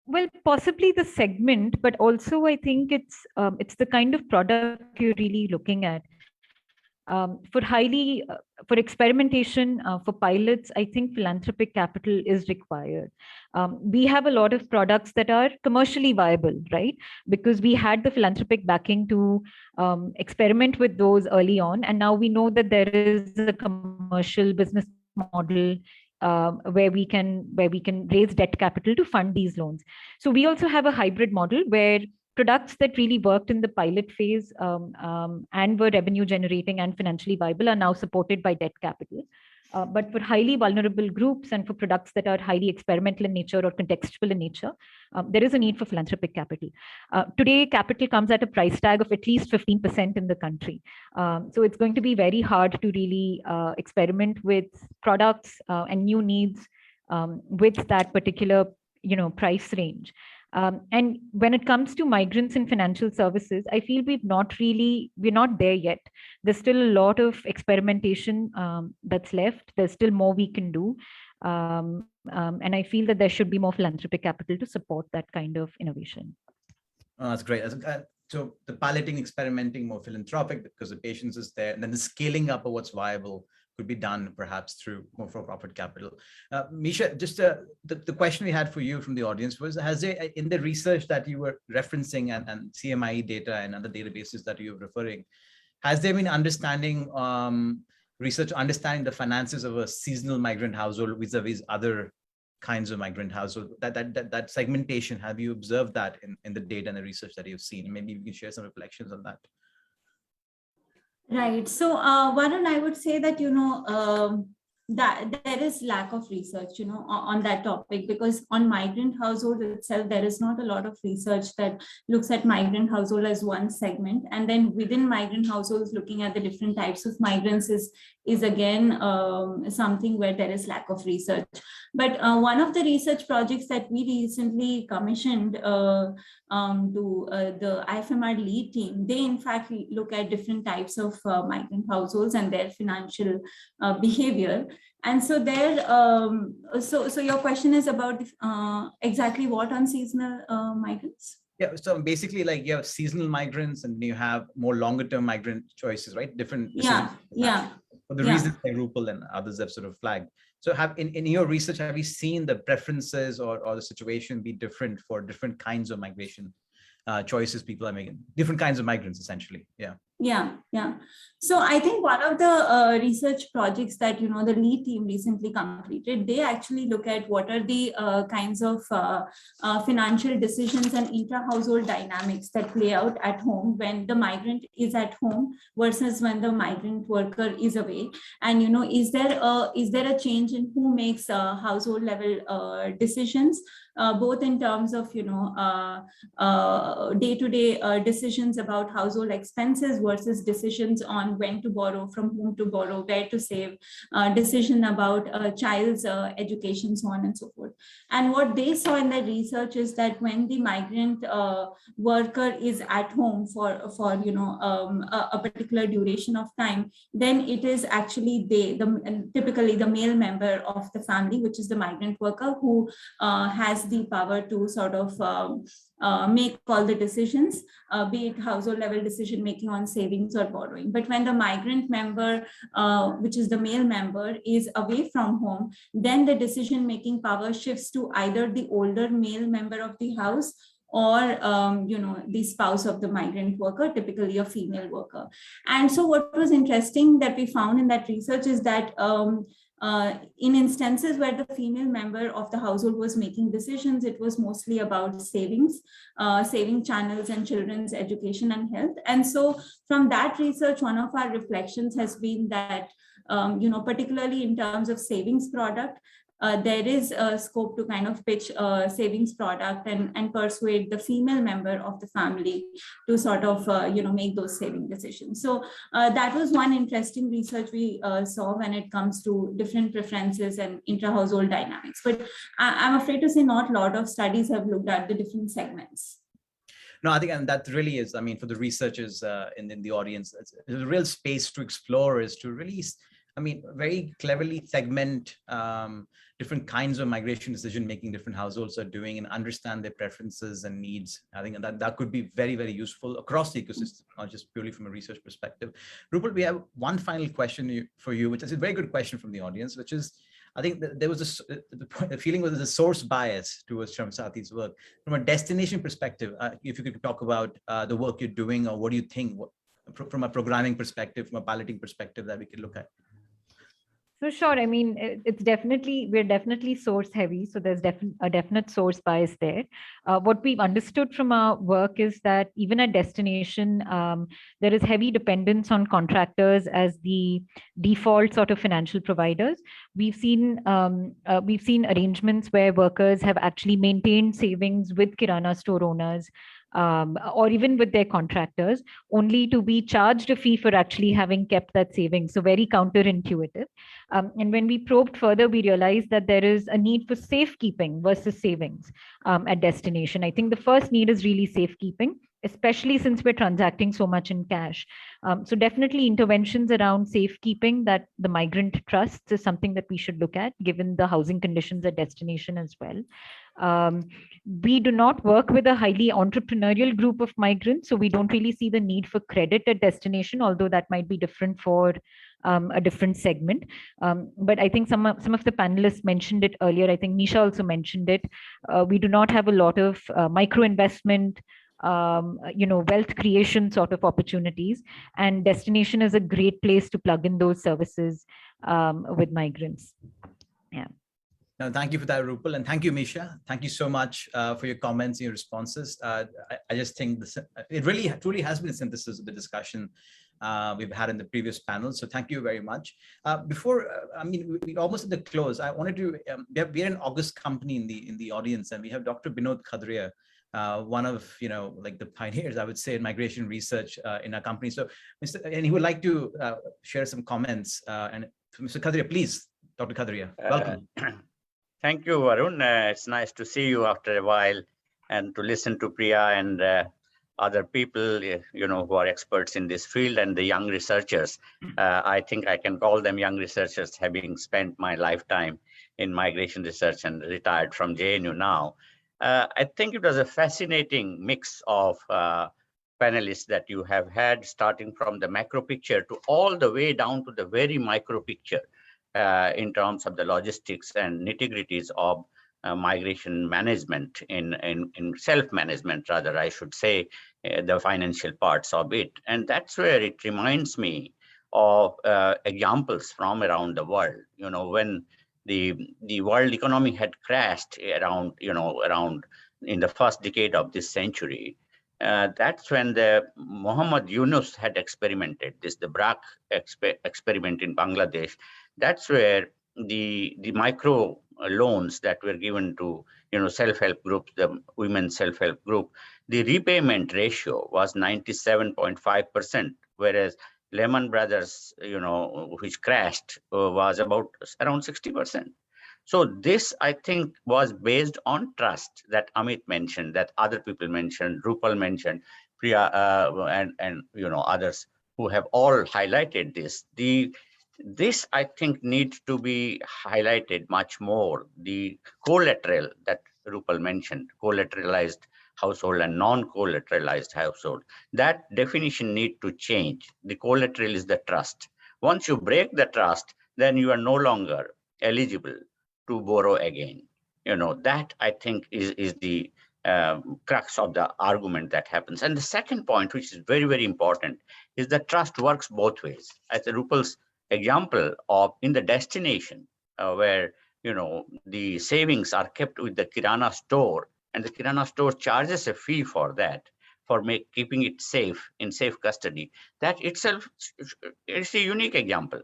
Well, possibly the segment, but also I think it's the kind of product you're really looking at. For experimentation, for pilots, I think philanthropic capital is required. We have a lot of products that are commercially viable, right? Because we had the philanthropic backing to experiment with those early on, and now we know that there is a commercial business model where we can raise debt capital to fund these loans. So we also have a hybrid model where products that really worked in the pilot phase and were revenue generating and financially viable are now supported by debt capital. But for highly vulnerable groups and for products that are highly experimental in nature or contextual in nature, there is a need for philanthropic capital. Today, capital comes at a price tag of at least 15% in the country. So it's going to be very hard to really experiment with products and new needs with that particular price range. And when it comes to migrants in financial services, I feel we're not there yet. There's still a lot of experimentation that's left. There's still more we can do. And I feel that there should be more philanthropic capital to support that kind of innovation. Oh, that's great. So the piloting, experimenting, more philanthropic because the patience is there, and then the scaling up of what's viable could be done perhaps through more for-profit capital. Misha, just the question we had for you from the audience was, has there, in the research that you were referencing and CMIE data and other databases that you're referring, has there been research understanding the finances of a seasonal migrant household vis-a-vis other kinds of migrant household, that segmentation, have you observed that in the data and the research that you've seen? Maybe you can share some reflections on that. Right. So, Varun, I would say that, that there is lack of research, on that topic, because on migrant household itself, there is not a lot of research that looks at migrant household as one segment. And then within migrant households, looking at the different types of migrants is again something where there is lack of research. But one of the research projects that we recently commissioned to the IFMR lead team, they in fact look at different types of migrant households and their financial behavior. And so there, so your question is about exactly what on seasonal migrants? Yeah, so basically, like, you have seasonal migrants and you have more longer term migrant choices, right? Different Yeah, yeah. For the reasons that Rupal and others have sort of flagged. So have in your research, have you seen the preferences or the situation be different for different kinds of migration choices people are making, different kinds of migrants, essentially? Yeah. Yeah. So I think one of the research projects that, the lead team recently completed, they actually look at what are the kinds of financial decisions and intra-household dynamics that play out at home when the migrant is at home versus when the migrant worker is away. And, is there a change in who makes household level decisions, both in terms of, day-to-day decisions about household expenses versus decisions on when to borrow, from whom to borrow, where to save, decision about a child's education, so on and so forth. And what they saw in their research is that when the migrant worker is at home for a particular duration of time, then it is actually typically the male member of the family, which is the migrant worker, who has the power to sort of make all the decisions, be it household level decision making on savings or borrowing. But when the migrant member, which is the male member, is away from home, then the decision making power shifts to either the older male member of the house or the spouse of the migrant worker, typically a female worker. And so what was interesting that we found in that research is that in instances where the female member of the household was making decisions, it was mostly about savings, saving channels, and children's education and health. And so from that research, one of our reflections has been that, particularly in terms of savings product, there is a scope to kind of pitch a savings product and persuade the female member of the family to sort of, make those saving decisions. So that was one interesting research we saw when it comes to different preferences and intra-household dynamics. But I'm afraid to say not a lot of studies have looked at the different segments. No, I think, and that really is, I mean, for the researchers in the audience, there's a real space to explore, is to really, very cleverly segment different kinds of migration decision-making different households are doing and understand their preferences and needs. I think that could be very, very useful across the ecosystem, not just purely from a research perspective. Rupal, we have one final question for you, which is a very good question from the audience, which is, I think that there was the feeling was a source bias towards Shamsati's work. From a destination perspective, if you could talk about the work you're doing, or what do you think from a programming perspective, from a piloting perspective, that we could look at? So sure, we're definitely source heavy. So there's a definite source bias there. What we've understood from our work is that even at destination, there is heavy dependence on contractors as the default sort of financial providers. We've seen arrangements where workers have actually maintained savings with Kirana store owners, or even with their contractors, only to be charged a fee for actually having kept that savings. So very counterintuitive. And when we probed further, we realized that there is a need for safekeeping versus savings at destination. I think the first need is really safekeeping, especially since we're transacting so much in cash. So definitely interventions around safekeeping that the migrant trusts is something that we should look at, given the housing conditions at destination as well. We do not work with a highly entrepreneurial group of migrants, so we don't really see the need for credit at destination, although that might be different for a different segment. But I think some of the panelists mentioned it earlier. I think Nisha also mentioned it. We do not have a lot of micro investment, wealth creation sort of opportunities, and destination is a great place to plug in those services with migrants. Yeah. No, thank you for that, Rupal, and thank you, Misha. Thank you so much for your comments and your responses. I just think this, it really truly has been a synthesis of the discussion we've had in the previous panel. So thank you very much. Before, I mean, we're almost at the close. I wanted to, we're an August company in the audience, and we have Dr. Binod Khadria, one of, like the pioneers, I would say, in migration research in our company. So, and he would like to share some comments. And Mr. Khadria, please, Dr. Khadria, welcome. Thank you, Varun. It's nice to see you after a while and to listen to Priya and other people, who are experts in this field and the young researchers. I think I can call them young researchers, having spent my lifetime in migration research and retired from JNU now. I think it was a fascinating mix of panelists that you have had, starting from the macro picture to all the way down to the very micro picture. In terms of the logistics and nitty-gritties of migration management, in self-management, rather, I should say, the financial parts of it. And that's where it reminds me of examples from around the world. When the world economy had crashed around in the first decade of this century, that's when the Muhammad Yunus had experimented the BRAC experiment in Bangladesh. That's where the micro loans that were given to self-help groups, the women's self-help group, the repayment ratio was 97.5%, whereas Lehman Brothers, which crashed, was about around 60%. So this, I think, was based on trust that Amit mentioned, that other people mentioned, Rupal mentioned, Priya, and others who have all highlighted this. This, I think, needs to be highlighted much more. The collateral that Rupal mentioned, collateralized household and non-collateralized household, that definition needs to change. The collateral is the trust. Once you break the trust, then you are no longer eligible to borrow again. That, I think, is the crux of the argument that happens. And the second point, which is very, very important, is that trust works both ways. As Rupal's example of in the destination where the savings are kept with the Kirana store, and the Kirana store charges a fee for that, for keeping it safe, in safe custody. That itself is a unique example.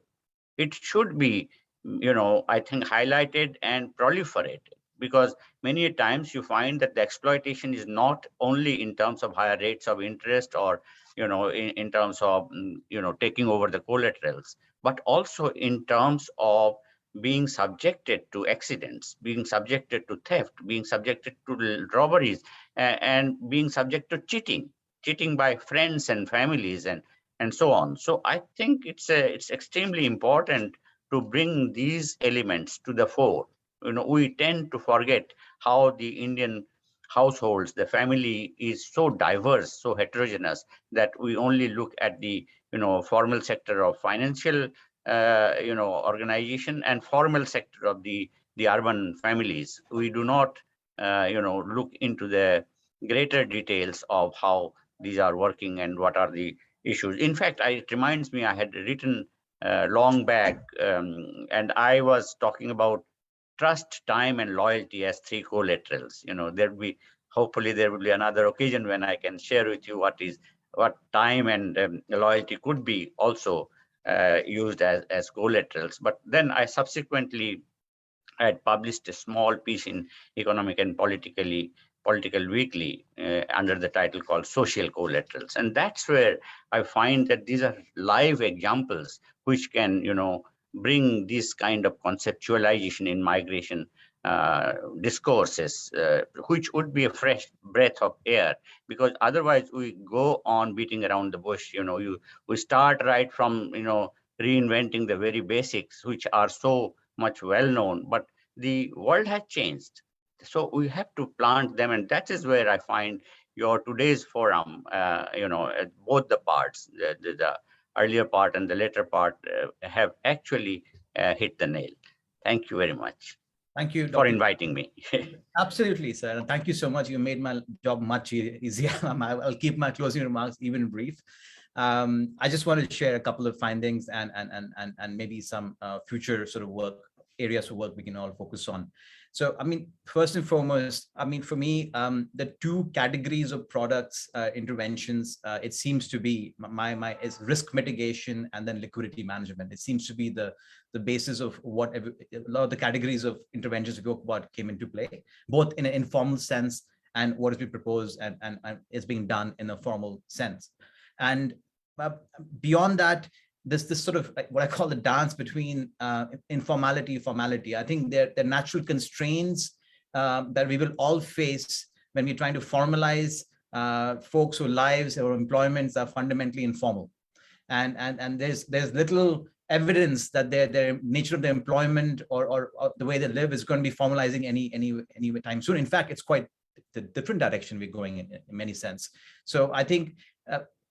It should be, I think, highlighted and proliferated, because many times you find that the exploitation is not only in terms of higher rates of interest or in terms of taking over the collaterals, but also in terms of being subjected to accidents, being subjected to theft, being subjected to robberies, and being subject to cheating by friends and families and so on. So I think it's extremely important to bring these elements to the fore. We tend to forget how the Indian households, the family is so diverse, so heterogeneous, that we only look at the formal sector of financial organization and formal sector of the urban families. We do not look into the greater details of how these are working and what are the issues. In fact, it reminds me, I had written long back, and I was talking about trust, time, and loyalty as three collaterals. Hopefully there will be another occasion when I can share with you what time and loyalty could be also used as collaterals. But then I subsequently had published a small piece in Economic and Political Weekly under the title called Social Collaterals. And that's where I find that these are live examples which can, bring this kind of conceptualization in migration discourses, which would be a fresh breath of air, because otherwise we go on beating around the bush. We start right from, reinventing the very basics, which are so much well known, but the world has changed. So we have to plant them, and that is where I find your today's forum, both the parts, the earlier part and the later part, have actually hit the nail. Thank you very much. Thank you, Dr. for inviting me. Absolutely, sir. And thank you so much. You made my job much easier. I'll keep my closing remarks even brief. I just wanted to share a couple of findings and maybe some future sort of work areas of work we can all focus on. So, I mean, first and foremost, I mean, for me, the two categories of products, interventions, it seems to be is risk mitigation and then liquidity management. It seems to be the basis of what a lot of the categories of interventions we talk about came into play, both in an informal sense and what has been proposed and is being done in a formal sense. And beyond that, this sort of what I call the dance between informality, formality. I think they're natural constraints that we will all face when we're trying to formalize folks whose lives or employments are fundamentally informal. And there's little evidence that their nature of their employment or the way they live is going to be formalizing any time soon. In fact, it's quite the different direction we're going in many sense. So I think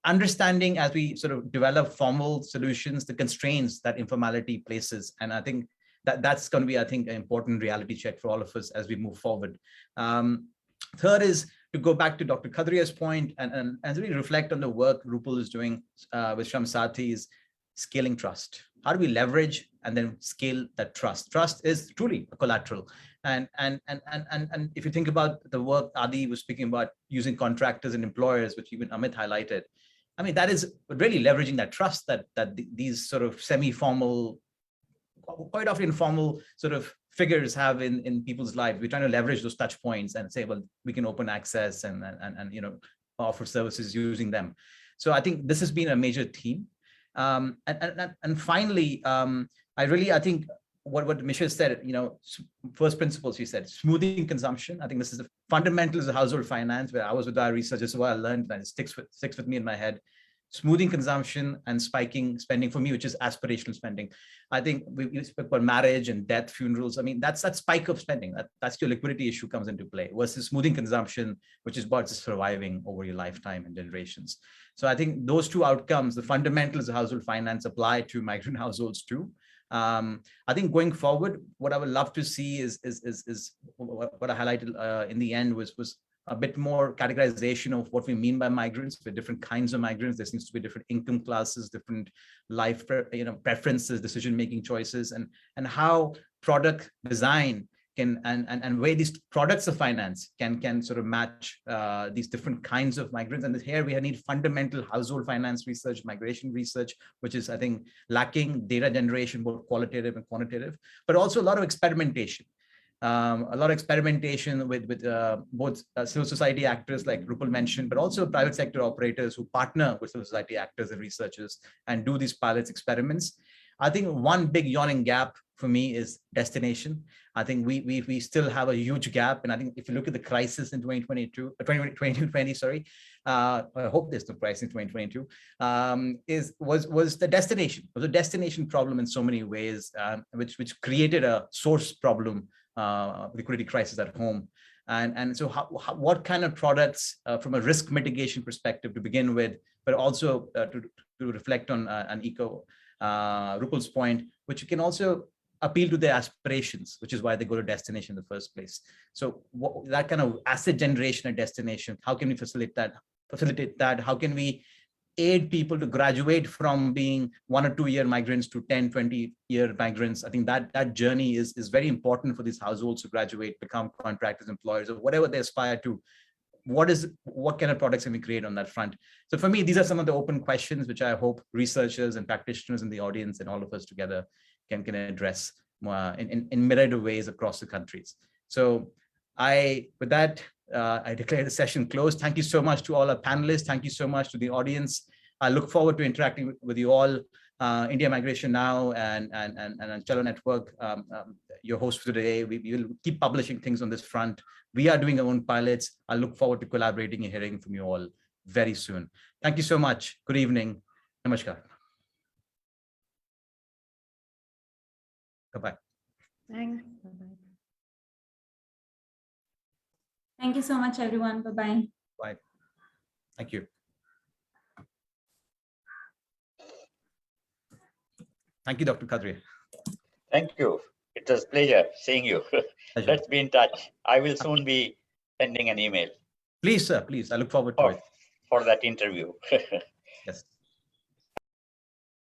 understanding as we sort of develop formal solutions, the constraints that informality places. And I think that's going to be, I think, an important reality check for all of us as we move forward. Third is to go back to Dr. Khadria's point and really reflect on the work Rupal is doing with Shamsathi's scaling trust. How do we leverage and then scale that trust? Trust is truly a collateral. And if you think about the work Adi was speaking about using contractors and employers, which even Amit highlighted, I mean, that is really leveraging that trust that these sort of semi-formal, quite often informal sort of figures have in people's lives. We're trying to leverage those touch points and say, well, we can open access and you know, offer services using them. So I think this has been a major theme. And finally, I think what Michelle said, you know, first principles, she said, smoothing consumption. I think this is the fundamentals of household finance, where I was with our researchers, so I learned that it sticks with me in my head. Smoothing consumption and spiking spending for me, which is aspirational spending. I think we spoke about marriage and death, funerals. I mean, that's that spike of spending. That's your liquidity issue comes into play versus smoothing consumption, which is about just surviving over your lifetime and generations. So I think those two outcomes, the fundamentals of household finance, apply to migrant households too. I think going forward, what I would love to see is what I highlighted in the end was a bit more categorization of what we mean by migrants, with different kinds of migrants. There seems to be different income classes, different life preferences, decision-making choices, and how product design can and way these products of finance can sort of match these different kinds of migrants. And here we need fundamental household finance research, migration research, which is, I think, lacking data generation, both qualitative and quantitative, but also a lot of experimentation. With both civil society actors like Rupal mentioned, but also private sector operators who partner with civil society actors and researchers and do these pilots experiments. I think one big yawning gap for me is destination. I think we still have a huge gap. And I think if you look at the crisis in 2020, sorry, I hope there's no crisis in 2022, was the destination. It was a destination problem in so many ways, which created a source problem, liquidity crisis at home. And so what kind of products from a risk mitigation perspective to begin with, but also to reflect on an Rupal's point, which you can also appeal to their aspirations, which is why they go to destination in the first place. So that kind of asset generation at destination, how can we facilitate that? How can we aid people to graduate from being 1 or 2 year migrants to 10, 20-year migrants? I think that journey is very important for these households to graduate, become contractors, employers, or whatever they aspire to. What kind of products can we create on that front? So for me, these are some of the open questions which I hope researchers and practitioners in the audience and all of us together can address in myriad of ways across the countries. So with that, I declare the session closed. Thank you so much to all our panelists. Thank you so much to the audience. I look forward to interacting with you all. India Migration Now and Cello Network, your host for today. We will keep publishing things on this front. We are doing our own pilots. I look forward to collaborating and hearing from you all very soon. Thank you so much. Good evening. Namaskar. Bye-bye. Thanks. Bye-bye. Thank you so much, everyone. Bye-bye. Bye. Thank you. Thank you, Dr. Khadria. Thank you. It was a pleasure seeing you. Pleasure. Let's be in touch. I will soon be sending an email. Please, sir, please. I look forward to it. For that interview. Yes.